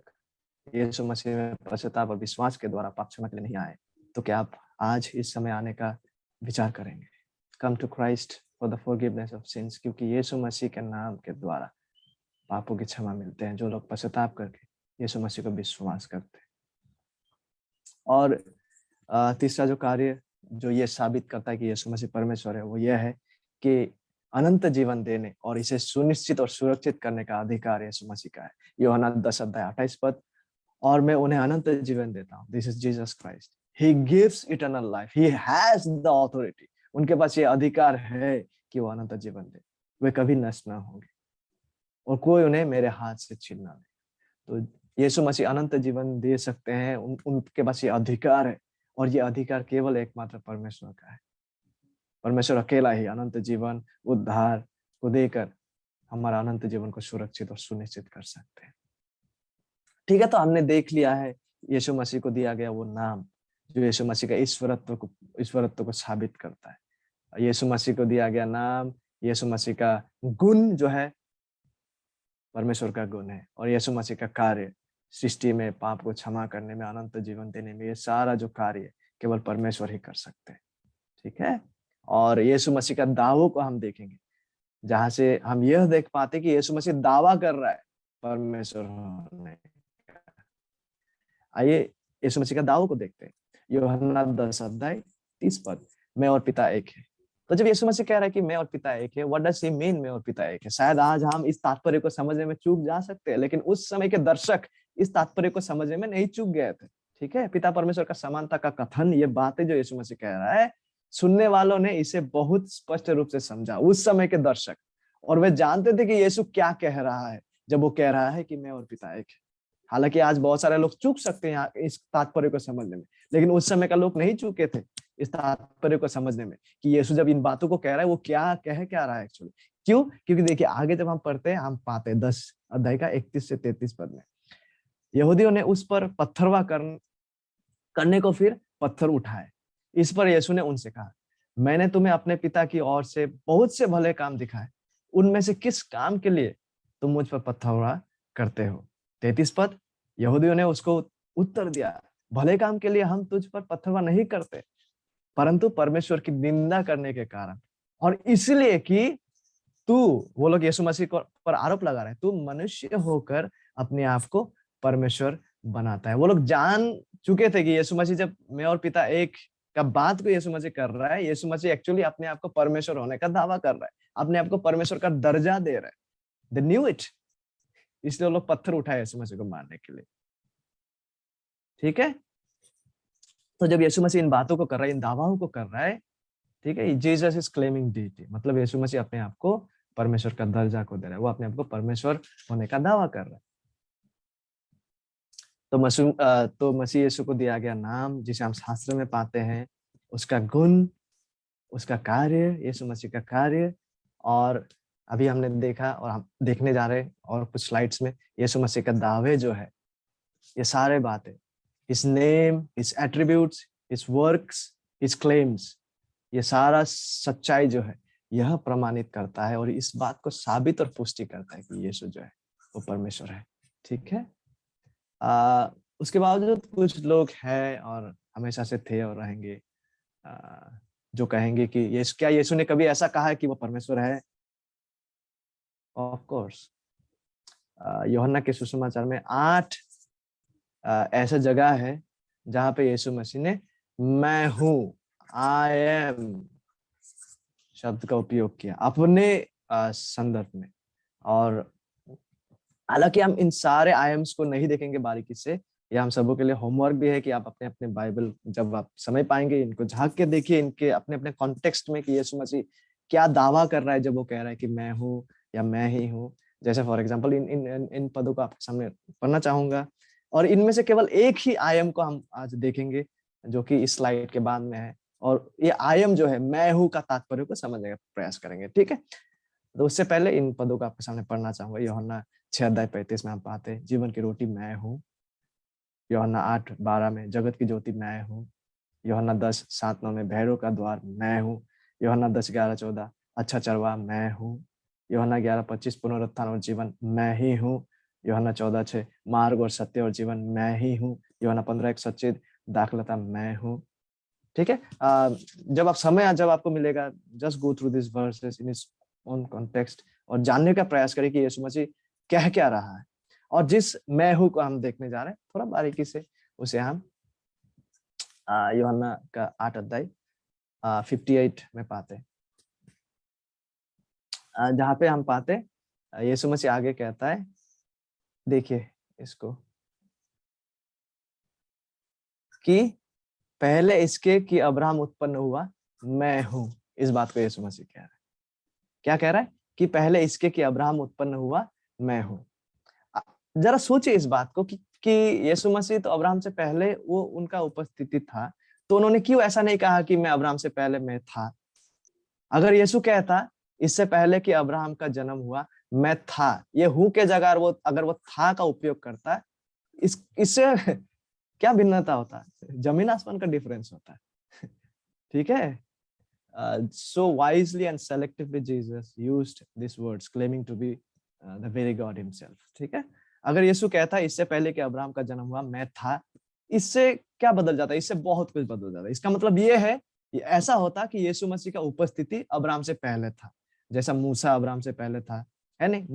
यीशु मसीह में पश्चाताप और विश्वास के द्वारा पाप क्षमा के लिए नहीं आए, तो क्या आप आज इस समय आने का विचार करेंगे? Come to Christ for the forgiveness of sins, क्योंकि यीशु मसीह के नाम के द्वारा पापों की क्षमा मिलते हैं जो लोग पश्चाताप करके यीशु मसीह को विश्वास करते हैं। और तीसरा जो कार्य जो ये साबित करता है कि यीशु मसीह परमेश्वर है, वो यह है कि अनंत जीवन देने और इसे सुनिश्चित और सुरक्षित करने का अधिकार यीशु मसीह का है। यूहन्ना 10 अध्याय 28 पद, और मैं उन्हें अनंत जीवन देता हूँ। This is Jesus Christ, he gives eternal life, he has the authority. उनके पास ये अधिकार है कि वो अनंत जीवन दे, वे कभी नष्ट ना होंगे और कोई उन्हें मेरे हाथ से छीन ना ले। तो यीशु मसीह अनंत जीवन दे सकते हैं, उनके पास ये अधिकार है, और ये अधिकार केवल एकमात्र परमेश्वर का है। परमेश्वर अकेला ही अनंत जीवन, उद्धार को देकर हमारा अनंत जीवन को सुरक्षित और सुनिश्चित कर सकते हैं। ठीक है, तो हमने देख लिया है यीशु मसीह को दिया गया वो नाम जो यीशु मसीह का ईश्वरत्व को साबित करता है। यीशु मसीह को दिया गया नाम, यीशु मसीह का गुण जो है परमेश्वर का गुण है, और यीशु मसीह का कार्य सृष्टि में पाप को क्षमा करने में, अनंत जीवन देने में, ये सारा जो कार्य केवल परमेश्वर ही कर सकते हैं। ठीक है, और यीशु मसीह का दावों को हम देखेंगे, जहां से हम यह देख पाते कि यीशु मसीह दावा कर रहा है परमेश्वर होने का। आइए यीशु मसीह का दावों को देखते हैं। यूहन्ना 10 अध्याय 30 पद, मैं और पिता एक है। तो जब यीशु मसीह कह रहा है कि मैं और पिता एक है, व्हाट डज ही मीन मैं और पिता एक है? शायद आज हम इस तात्पर्य को समझने में चूक जा सकते हैं, लेकिन उस समय के दर्शक इस तात्पर्य को समझने में नहीं चूक गए थे। ठीक है, पिता परमेश्वर का समानता का कथन, ये बातें जो यीशु मसीह कह रहा है, सुनने वालों ने इसे बहुत स्पष्ट रूप से समझा, उस समय के दर्शक, और वे जानते थे कि यीशु क्या कह रहा है जब वो कह रहा है कि मैं और पिता एक है। हालांकि आज बहुत सारे लोग चूक सकते हैं इस तात्पर्य को समझने में, लेकिन उस समय का लोग नहीं चूके थे इस तात्पर्य को समझने में कि यीशु जब इन बातों को कह रहा है वो क्या रहा है एक्चुअली। क्यों? क्योंकि देखिए आगे जब हम पढ़ते हैं, हम पाते हैं 10 अध्याय का 31 से 33 पद में, यहूदियों ने उस पर पत्थरवा करने को फिर पत्थर उठाए। इस पर यीशु ने उनसे कहा, मैंने तुम्हें अपने पिता की ओर से बहुत से भले काम दिखाए, उनमें से किस काम के लिए तुम मुझ पर पत्थरवा करते हो? 33 पद, यहूदियों ने उसको उत्तर दिया, भले काम के लिए हम तुझ पर पत्थरवा नहीं करते, परंतु परमेश्वर की निंदा करने के कारण और इसलिए कि तू, वो लोग यीशु मसीह पर आरोप लगा रहे हैं, तू मनुष्य होकर अपने आप को परमेश्वर बनाता है। वो लोग जान चुके थे कि यीशु मसीह जब मैं और पिता एक का बात को यीशु मसीह कर रहा है, यीशु मसीह एक्चुअली अपने आप को परमेश्वर होने का दावा कर रहा है, अपने आप को परमेश्वर का दर्जा दे रहा है। दे न्यू इट, इसलिए वो लोग पत्थर उठाए यीशु मसीह को मारने के लिए। ठीक है, तो जब यीशु मसीह इन बातों को कर रहा है, इन दावाओं को कर रहा है, ठीक है, जीसस इज क्लेमिंग डीटी, मतलब यीशु मसीह अपने आप को परमेश्वर का दर्जा को दे रहा है, वो अपने आप को परमेश्वर होने का दावा कर रहा है। तो मसीह यीशु को दिया गया नाम जिसे हम शास्त्र में पाते हैं, उसका गुण, उसका कार्य, यीशु मसीह का कार्य, और अभी हमने देखा और हम देखने जा रहे हैं और कुछ स्लाइड्स में यीशु मसीह का दावे जो है, ये सारे बातें, his name, his attributes, his works, his claims, ये सारा सच्चाई जो है यह प्रमाणित करता है और इस बात को साबित और पुष्टि करता है कि यीशु जो है वो परमेश्वर है। ठीक है, उसके बावजूद कुछ लोग हैं और हमेशा से थे और रहेंगे जो कहेंगे कि क्या यीशु ने कभी ऐसा कहा है कि वो परमेश्वर है? ऑफ कोर्स, यूहन्ना के सुसमाचार में 8 ऐसा जगह है जहां पे यीशु मसीह ने मैं हूं, आई एम शब्द का उपयोग किया अपने संदर्भ में। और हालांकि हम इन सारे आई एम्स को नहीं देखेंगे बारीकी से, ये हम सबों के लिए होमवर्क भी है कि आप अपने अपने बाइबल जब आप समय पाएंगे इनको झांक के देखिए, इनके अपने अपने कॉन्टेक्स्ट में कि यीशु मसीह क्या दावा कर रहा है जब वो कह रहा है कि मैं हूँ या मैं ही हूँ। जैसे फॉर एग्जाम्पल इन पदों को आपके सामने पढ़ना चाहूंगा और इनमें से केवल एक ही आई एम को हम आज देखेंगे जो कि इस स्लाइड के बाद में है, और ये आई एम जो है मैं हूँ का तात्पर्य को समझने का प्रयास करेंगे। ठीक है, तो उससे पहले इन पदों को आपके सामने पढ़ना चाहूंगा। यूहन्ना 6:35 में हम पाते हैं जीवन की रोटी मैं हूँ। यूहन्ना 8:12 में जगत की ज्योति मैं हूँ। यूहन्ना 10:7-9 में भैरों का द्वार मैं हूँ। यूहन्ना 10:11-14 अच्छा चरवाहा मैं हूँ। यूहन्ना 11:25 पुनरुत्थान और जीवन मैं ही हूँ। यूहन्ना 14:6 मार्ग और सत्य और जीवन मैं ही हूँ। यूहन्ना 15:1 सच्ची दाखलता मैं हूँ। ठीक है, जब आप समय जब आपको मिलेगा, just go through this versus in its own context और जानने का प्रयास करें कि यीशु मसीह कह क्या रहा है। और जिस मैं हूँ को हम देखने जा रहे हैं थोड़ा बारीकी से, उसे हम यूहन्ना का 8:58 में पाते हैं, जहाँ पे हम पाते यीशु मसीह आगे कहता है, देखिए इसको, कि पहले इसके कि अब्राहम उत्पन्न हुआ मैं हूं। इस बात को यीशु मसीह कह रहा है। क्या कह रहा है? कि पहले इसके कि अब्राहम उत्पन्न हुआ मैं हूं। जरा सोचिए इस बात को कि यीशु मसीह तो अब्राहम से पहले वो उनका उपस्थिति था, तो उन्होंने क्यों ऐसा नहीं कहा कि मैं अब्राहम से पहले मैं था? अगर यीशु कहता इससे पहले कि अब्राहम का जन्म हुआ मैं था, ये हूं के जगह वो अगर वो था का उपयोग करता, इससे क्या भिन्नता होता है? जमीन आसमान का डिफरेंस होता है। ठीक है, so wisely and selectively Jesus used these words claiming to be the very God himself. ठीक है, अगर यीशु कहता है इससे पहले कि अब्राहम का जन्म हुआ मैं था, इससे क्या बदल जाता है? इससे बहुत कुछ बदल जाता है। इसका मतलब ये है, ऐसा होता कि यीशु मसीह का उपस्थिति अब्राहम से पहले था, जैसा मूसा अब्राहम से पहले था, है नहीं,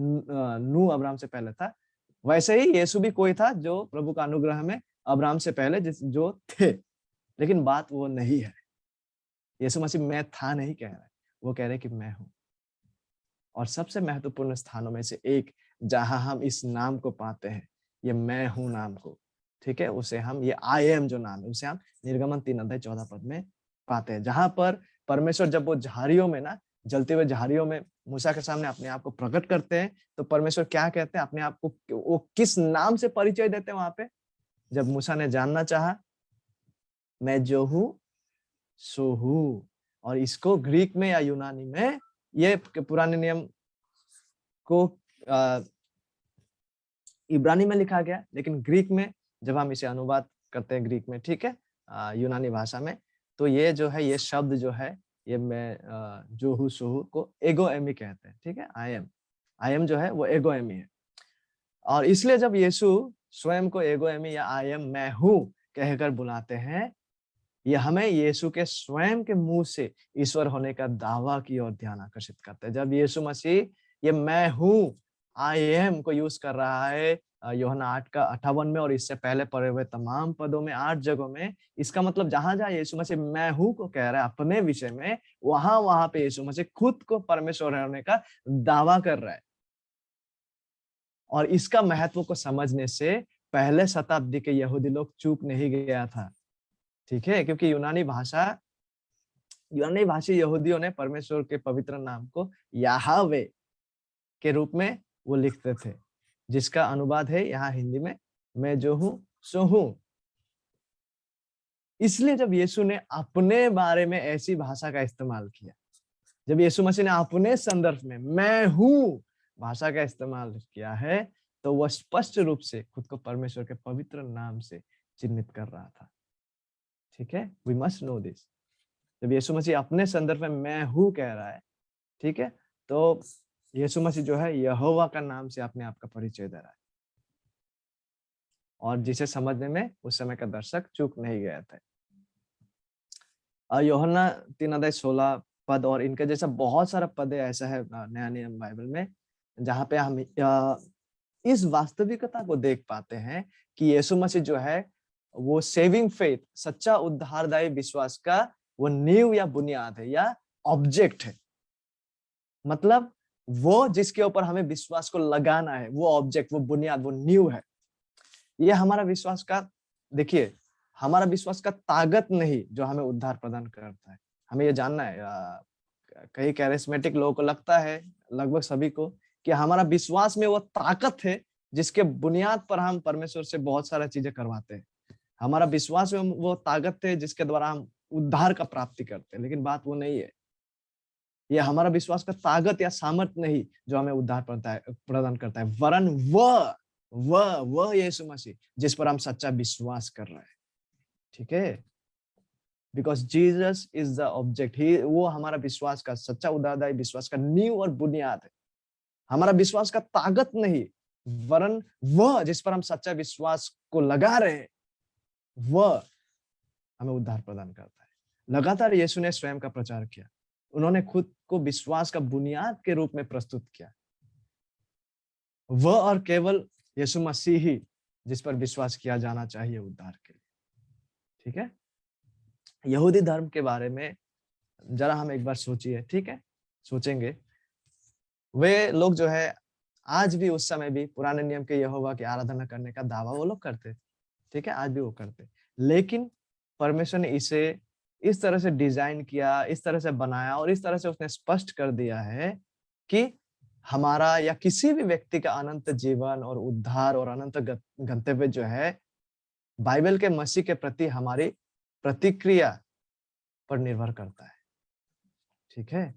नूह अब्राहम से पहले था, वैसे ही यीशु भी कोई था जो प्रभु का अनुग्रह में अब्राहम से पहले जो थे। लेकिन बात वो नहीं है, यीशु मसीह मैं था नहीं कह रहा है, वो कह रहे हैं कि मैं हूं। और सबसे महत्वपूर्ण स्थानों में से एक जहां हम इस नाम को पाते हैं, ये मैं हूं नाम को, ठीक है, उसे हम, ये आई एम जो नाम है, उसे हम निर्गमन 3:14 में पाते हैं, जहां पर परमेश्वर जब वो झाड़ियों में ना, जलते हुए झाड़ियों में मूसा के सामने अपने आप को प्रकट करते हैं, तो परमेश्वर क्या कहते हैं अपने आप को, वो किस नाम से परिचय देते हैं वहां पे? जब मूसा ने जानना चाहा, मैं जो हूं सो हूं। और इसको ग्रीक में या यूनानी में, ये पुराने नियम को इब्रानी में लिखा गया, लेकिन ग्रीक में जब हम इसे अनुवाद करते हैं ग्रीक में, ठीक है, यूनानी भाषा में, तो ये जो है, ये शब्द जो है, ये मैं जो हूँ सो हूँ को एगो एमी कहते हैं। ठीक है, आई एम जो है वो एगो एमी है। और इसलिए जब यीशु स्वयं को एगो एमी या आई एम मैं हूँ कहकर बुलाते हैं, ये हमें यीशु के स्वयं के मुंह से ईश्वर होने का दावा की ओर ध्यान आकर्षित करता है। जब यीशु मसीह ये मैं हूँ, आई एम को यूज कर रहा है यूहन्ना 8 का 58 में और इससे पहले पढ़े हुए तमाम पदों में 8 जगहों में, इसका मतलब जहां-जहां यीशु मसीह मैं हूँ को कह रहा है अपने विषय में, वहां-वहां पे यीशु मसीह खुद को परमेश्वर होने का दावा कर रहा है। और इसका महत्व को समझने से पहले शताब्दी के यहूदी लोग चूक नहीं गया था। ठीक है? क्योंकि यूनानी भाषी यहूदियों ने परमेश्वर के पवित्र नाम को याहवे के रूप में वो लिखते थे, जिसका अनुवाद है यहाँ हिंदी में मैं जो हूँ सो हूँ। इसलिए जब यीशु ने अपने बारे में ऐसी भाषा का इस्तेमाल किया, जब यीशु मसीह ने अपने संदर्भ में मैं हूँ भाषा का इस्तेमाल किया है, तो वह स्पष्ट रूप से खुद को परमेश्वर के पवित्र नाम से चिन्हित कर रहा था। ठीक है? We must know this. जब यीशु मसीह अपने संदर्भ में मैं हूँ कह रहा है, ठीक है? तो यीशु मसीह जो है यहोवा का नाम से अपने आप का परिचय दे रहा है। और जिसे समझने में उस समय का दर्शक चूक नहीं गए थे। यूहन्ना 3:16 पद और इनके जैसा बहुत सारा पद ऐसा है नया नियम बाइबल में, जहाँ पे हम इस वास्तविकता को देख पाते हैं कि यीशु मसीह जो है वो सेविंग फेथ, सच्चा उद्धारदायी विश्वास का वो नींव या बुनियाद है या ऑब्जेक्ट है। मतलब वो जिसके ऊपर हमें विश्वास को लगाना है, वो ऑब्जेक्ट, वो बुनियाद, वो नींव है। ये हमारा विश्वास का, देखिए, हमारा विश्वास का ताकत नहीं जो हमें उद्धार प्रदान करता है। हमें ये जानना है, कई कैरिस्मेटिक लोगों को लगता है, लगभग सभी को, कि हमारा विश्वास में वो ताकत है जिसके बुनियाद पर हम परमेश्वर से बहुत सारा चीजें करवाते हैं। हमारा विश्वास में वो ताकत है जिसके द्वारा हम उद्धार का प्राप्ति करते हैं, लेकिन बात वो नहीं है। ये हमारा विश्वास का ताकत या सामर्थ्य नहीं जो हमें उद्धार प्रदान करता है, वरन वह यीशु मसीह जिस पर हम सच्चा विश्वास कर रहे हैं। ठीक है? Because Jesus is the object, ही वो हमारा विश्वास का, सच्चा उद्धारदायी विश्वास का नींव और बुनियाद है। हमारा विश्वास का ताकत नहीं, वरन वह जिस पर हम सच्चा विश्वास को लगा रहे हैं, वह हमें उद्धार प्रदान करता है। लगातार यीशु ने स्वयं का प्रचार किया। उन्होंने खुद को विश्वास का बुनियाद के रूप में प्रस्तुत किया। वह और केवल यीशु मसीह ही जिस पर विश्वास किया जाना चाहिए उद्धार के लिए। ठीक है? यहूदी धर्म के बारे में जरा हम एक बार सोचिए। ठीक है? सोचेंगे, वे लोग जो है आज भी, उस समय भी पुराने नियम के यहोवा की आराधना करने का दावा वो लोग करते थे। ठीक है? आज भी वो करते। लेकिन परमेश्वर ने इसे इस तरह से डिजाइन किया, इस तरह से बनाया और इस तरह से उसने स्पष्ट कर दिया है कि हमारा या किसी भी व्यक्ति का अनंत जीवन और उद्धार और अनंत गंतव्य जो है बाइबल के मसीह के प्रति हमारी प्रतिक्रिया पर निर्भर करता है। ठीक है?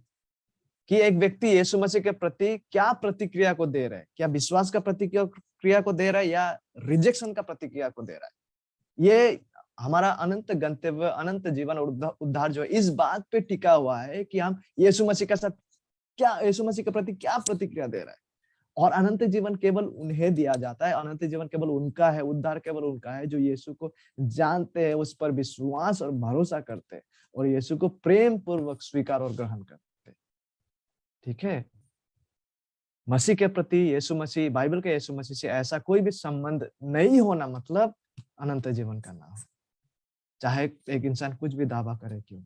कि एक व्यक्ति यीशु मसीह के प्रति क्या प्रतिक्रिया को दे रहा है, क्या विश्वास का प्रतिक्रिया को दे रहा है या रिजेक्शन का प्रतिक्रिया को दे रहा है। ये हमारा अनंत गंतव्य, अनंत जीवन और उद्धार जो है इस बात पे टिका हुआ है कि हम यीशु मसीह के साथ यीशु मसीह के प्रति क्या प्रतिक्रिया दे रहा है। और अनंत जीवन केवल उन्हें दिया जाता है, अनंत जीवन केवल उनका है, उद्धार केवल उनका है जो यीशु को जानते हैं, उस पर विश्वास और भरोसा करते हैं और यीशु को प्रेम पूर्वक स्वीकार और ग्रहण करते हैं। ठीक है? मसीह के प्रति यीशु मसीह, बाइबल के यीशु मसीह से ऐसा कोई भी संबंध नहीं होना मतलब अनंत जीवन का ना हो। चाहे एक इंसान कुछ भी दावा करे क्यों ना,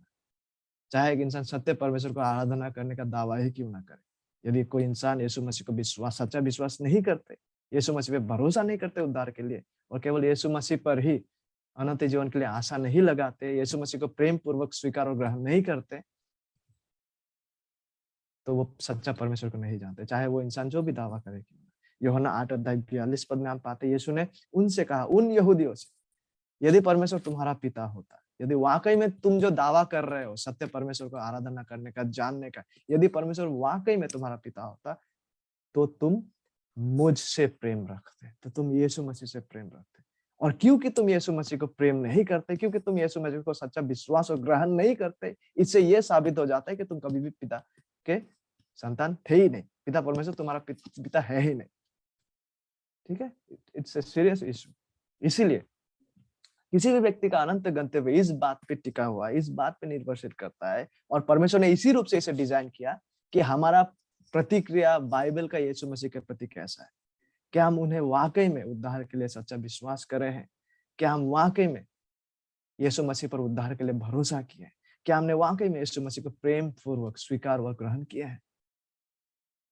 चाहे एक इंसान सत्य परमेश्वर को आराधना करने का दावा ही क्यों ना करे, यदि कोई इंसान यीशु मसीह को सच्चा विश्वास नहीं करते, यीशु मसीह पे भरोसा नहीं करते उद्धार के लिए और केवल यीशु मसीह पर ही अनंत जीवन के लिए आशा नहीं लगाते, यीशु मसीह को प्रेम पूर्वक स्वीकार और ग्रहण नहीं करते, तो वो सच्चा परमेश्वर को नहीं जानते, चाहे वो इंसान जो भी दावा करे क्यों ना। यूहन्ना 8:42 पद में हम पाते यीशु ने उनसे कहा, उन यहूदियों से, यदि परमेश्वर तुम्हारा पिता होता, यदि वाकई में तुम जो दावा कर रहे हो सत्य परमेश्वर को आराधना करने का, जानने का, यदि परमेश्वर वाकई में तुम्हारा पिता होता तो तुम मुझसे प्रेम रखते, तो तुम यीशु मसीह से प्रेम रखते। और क्योंकि तुम यीशु मसीह को प्रेम नहीं करते, क्योंकि तुम यीशु मसीह को सच्चा विश्वास और ग्रहण नहीं करते, इससे यह साबित हो जाता है कि तुम कभी भी पिता के संतान थे ही नहीं। पिता परमेश्वर तुम्हारा पिता है ही नहीं। ठीक है? It's a serious issue. इसीलिए किसी भी व्यक्ति का अनंत गंतव्य इस बात पे टिका हुआ है, इस बात पे निर्भरशील करता है, और परमेश्वर ने इसी रूप से इसे डिजाइन किया कि हमारा प्रतिक्रिया बाइबल का यीशु मसीह के प्रति कैसा है। क्या हम उन्हें वाकई में उद्धार के लिए सच्चा विश्वास कर रहे हैं? क्या हम वाकई में यीशु मसीह पर उद्धार के लिए भरोसा किया है? क्या हमने वाकई में यीशु मसीह को प्रेम पूर्वक स्वीकार व ग्रहण किया है?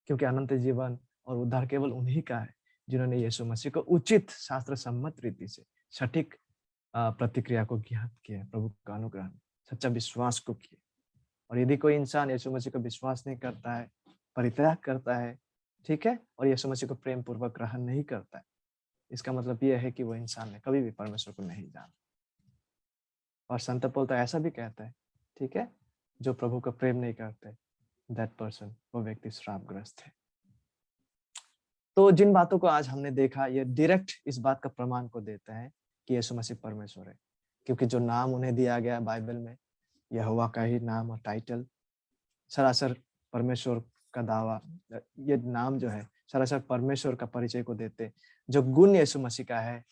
क्योंकि अनंत जीवन और उद्धार केवल उन्हीं का है जिन्होंने यीशु मसीह को उचित शास्त्र सम्मत रीति से सटीक प्रतिक्रिया को ज्ञात किया है, प्रभु का अनुग्रह में सच्चा विश्वास को किया। और यदि कोई इंसान यीशु मसीह को विश्वास नहीं करता है, परित्याग करता है, ठीक है, और यीशु मसीह को प्रेम पूर्वक ग्रहण नहीं करता है, इसका मतलब यह है कि वो इंसान ने कभी भी परमेश्वर को नहीं जाना। और संत पौल तो ऐसा भी कहता है, ठीक है, जो प्रभु को प्रेम नहीं करते, दैट पर्सन, वो व्यक्ति श्रापग्रस्त है। तो जिन बातों को आज हमने देखा, ये डायरेक्ट इस बात का प्रमाण को देता है कि यीशु मसीह परमेश्वर है, क्योंकि जो नाम उन्हें दिया गया बाइबल में, यहोवा का ही नाम और टाइटल सरासर परमेश्वर का दावा, ये नाम जो है सरासर परमेश्वर का परिचय को देते। जो गुण यीशु मसीह का है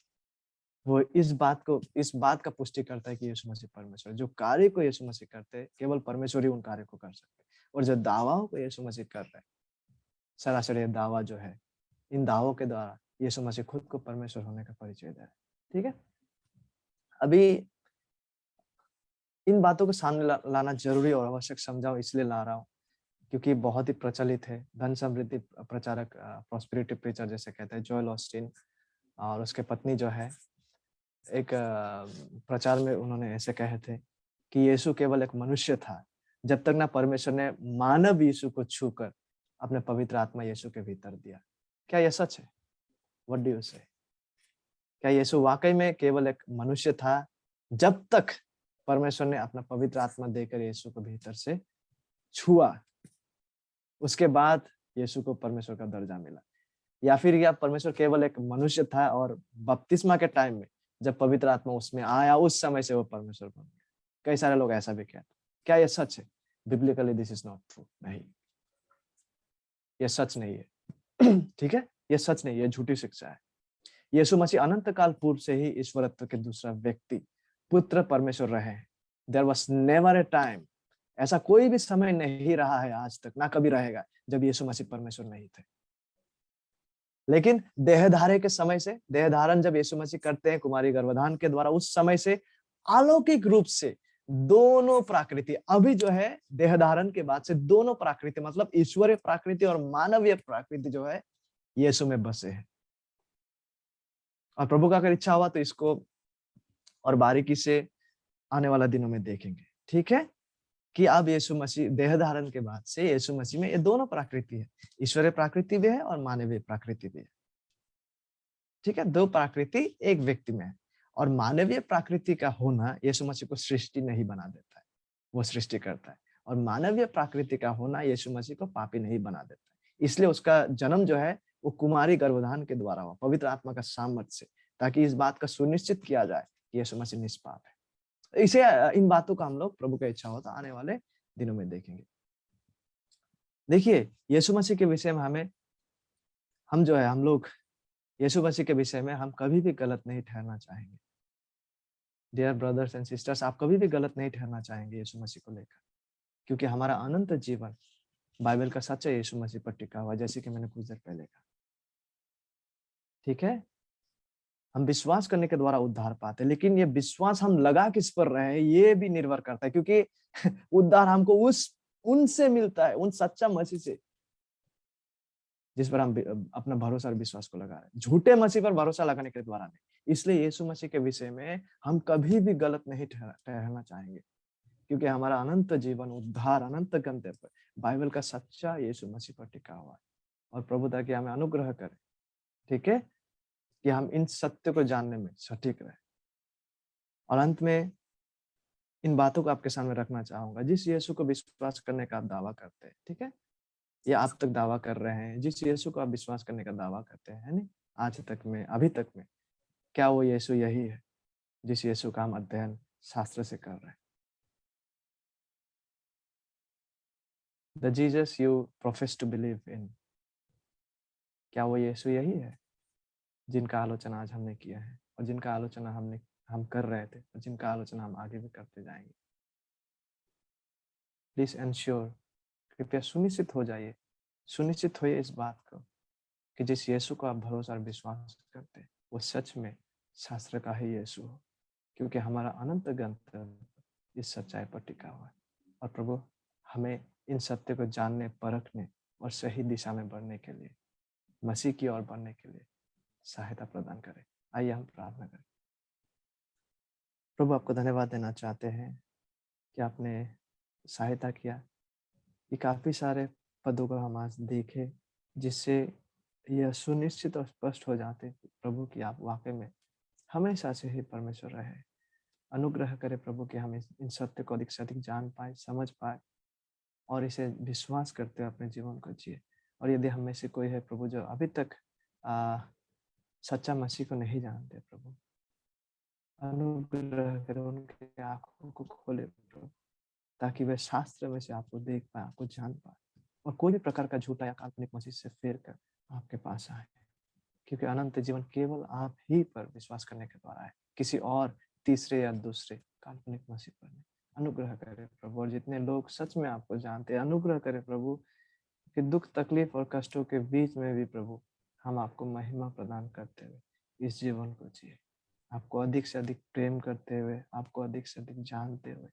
वो इस बात का पुष्टि करता है कि यीशु मसीह परमेश्वर। जो कार्य को यीशु मसीह करते हैं केवल परमेश्वर ही उन कार्य को कर सकते हैं, और जो दावाओं को यीशु मसीह कर रहे हैं, सरासर ये दावा जो है, इन दावों के द्वारा यीशु मसीह खुद को परमेश्वर होने का परिचय दे रहे हैं। ठीक है, अभी इन बातों को सामने लाना जरूरी और आवश्यक समझाओ, इसलिए ला रहा हूँ क्योंकि बहुत ही प्रचलित है। धन समृद्धि प्रचारक, प्रॉस्पेरिटी प्रीचर जैसे कहते हैं, जोएल ऑस्टिन, और उसके पत्नी जो है, एक प्रचार में उन्होंने ऐसे कहे थे कि यीशु केवल एक मनुष्य था जब तक ना परमेश्वर ने मानव यीशु को छूकर अपने पवित्र आत्मा यीशु के भीतर दिया। क्या यह सच है? व्हाट डू यू से? क्या यीशु वाकई में केवल एक मनुष्य था जब तक परमेश्वर ने अपना पवित्र आत्मा देकर यीशु को भीतर से छुआ, उसके बाद यीशु को परमेश्वर का दर्जा मिला? या फिर यह परमेश्वर केवल एक मनुष्य था और बपतिस्मा के टाइम में जब पवित्र आत्मा उसमें आया उस समय से वो परमेश्वर बन गया? कई सारे लोग ऐसा भी कहते। क्या यह सच है? Biblically this is not true. नहीं, यह सच नहीं है। ठीक है, यह सच नहीं है, झूठी शिक्षा है। यीशु मसीह अनंत काल पूर्व से ही ईश्वरत्व के दूसरा व्यक्ति, पुत्र परमेश्वर रहे हैं। There was never a time, ऐसा कोई भी समय नहीं रहा है आज तक, ना कभी रहेगा, जब यीशु मसीह परमेश्वर नहीं थे। लेकिन देहधारे के समय से, देहधारण जब यीशु मसीह करते हैं कुमारी गर्भधान के द्वारा, उस समय से अलौकिक रूप से दोनों प्राकृति, अभी जो है देहधारण के बाद से दोनों प्राकृति, मतलब ईश्वरीय प्राकृति और मानवीय प्राकृति जो है यीशु में बसे हैं। और प्रभु का अगर इच्छा हुआ तो इसको और बारीकी से आने वाला दिनों में देखेंगे। ठीक है, कि अब यीशु मसीह देह धारण के बाद से यीशु मसीह में ये दोनों प्रकृति है, ईश्वरीय प्रकृति भी है और मानवीय प्रकृति भी है। ठीक है, दो प्रकृति एक व्यक्ति में है। और मानवीय प्रकृति का होना यीशु मसीह को सृष्टि नहीं बना देता है, वो सृष्टि करता है। और मानवीय प्रकृति का होना यीशु मसीह को पापी नहीं बना देता है। इसलिए उसका जन्म जो है वो कुमारी गर्भधान के द्वारा हुआ, पवित्र आत्मा का सामर्थ्य से, ताकि इस बात का सुनिश्चित किया जाए कि यीशु मसीह निष्पाप है। इसे इन बातों का हम लोग प्रभु का इच्छा होता आने वाले दिनों में देखेंगे। देखिए, यीशु मसीह के विषय में हम लोग यीशु मसीह के विषय में हम कभी भी गलत नहीं ठहरना चाहेंगे। डियर ब्रदर्स एंड सिस्टर्स, आप कभी भी गलत नहीं ठहरना चाहेंगे यीशु मसीह को लेकर, क्योंकि हमारा अनंत जीवन बाइबल का सच्चा यीशु मसीह पर टिका हुआ, जैसे कि मैंने कुछ देर पहले कहा। ठीक है, हम विश्वास करने के द्वारा उद्धार पाते हैं, लेकिन ये विश्वास हम लगा किस पर रहे हैं ये भी निर्भर करता है, क्योंकि उद्धार हमको उनसे मिलता है, उन सच्चा मसीह से जिस पर हम अपना भरोसा और विश्वास को लगा रहे हैं, झूठे मसीह पर भरोसा लगाने के द्वारा नहीं। इसलिए यीशु मसीह के विषय में हम कभी भी गलत नहीं ठहरना चाहेंगे, क्योंकि हमारा अनंत जीवन, उद्धार, अनंत गंतव्य बाइबल का सच्चा यीशु मसीह पर टिका हुआ है। और प्रभु ताकि हमें अनुग्रह करे, ठीक है, कि हम इन सत्य को जानने में सटीक रहे। और अंत में इन बातों को आपके सामने रखना चाहूंगा, जिस यीशु को विश्वास करने का आप दावा करते हैं, ठीक है, या आप तक दावा कर रहे हैं, जिस यीशु को आप विश्वास करने का दावा करते हैं, नहीं, आज तक में, अभी तक में, क्या वो यीशु यही है जिस यीशु का हम अध्ययन शास्त्र से कर रहे हैं? The Jesus you profess to believe in, क्या वो यीशु यही है जिनका आलोचना आज हमने किया है और जिनका आलोचना हम कर रहे थे और जिनका आलोचना हम आगे भी करते जाएंगे। प्लीज एंश्योर, कृपया सुनिश्चित हो जाइए, सुनिश्चित होइए इस बात को कि जिस यीशु को आप भरोसा और विश्वास करते हैं वो सच में शास्त्र का ही यीशु हो, क्योंकि हमारा अनंत गंतव्य इस सच्चाई पर टिका हुआ है। और प्रभु हमें इन सत्य को जानने, परखने और सही दिशा में बढ़ने के लिए, मसीह की ओर बढ़ने के लिए सहायता प्रदान करें। आइए हम प्रार्थना करें। प्रभु आपको धन्यवाद देना चाहते हैं कि आपने सहायता किया। ये काफ़ी सारे पदों को हम आज देखे जिससे यह सुनिश्चित और स्पष्ट हो जाते प्रभु कि आप वाकई में हमेशा से ही परमेश्वर रहे। अनुग्रह करें प्रभु कि हम इन सत्य को अधिक से अधिक जान पाए, समझ पाए और इसे विश्वास करते हुए अपने जीवन को जिए। और यदि हम में से कोई है प्रभु जो अभी तक सच्चा मसीह को नहीं जानते, प्रभु अनुग्रह करें, उनके आंखों को खोले प्रभु, ताकि वे शास्त्र में से आपको देख पाए, आपको जान पाए और कोई भी प्रकार का झूठा या काल्पनिक मसीह से फेर कर आपके पास आए। क्योंकि अनंत जीवन केवल आप ही पर विश्वास करने के द्वारा है, किसी और तीसरे या दूसरे काल्पनिक मसीह पर नहीं। अनुग्रह करे प्रभु, और जितने लोग सच में आपको जानते हैं, अनुग्रह करे प्रभु कि दुख, तकलीफ और कष्टों के बीच में भी प्रभु हम आपको महिमा प्रदान करते हुए इस जीवन को जिए, आपको अधिक से अधिक प्रेम करते हुए, आपको अधिक से अधिक जानते हुए,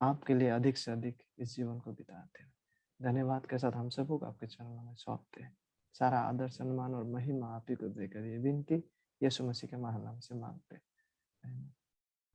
आपके लिए अधिक से अधिक इस जीवन को बिताते हुए। धन्यवाद के साथ हम सबको आपके चरणों में सौंपते हैं। सारा आदर, सम्मान और महिमा आप ही को देकर ये विनती यीशु मसीह के महान नाम से मांगते हैं।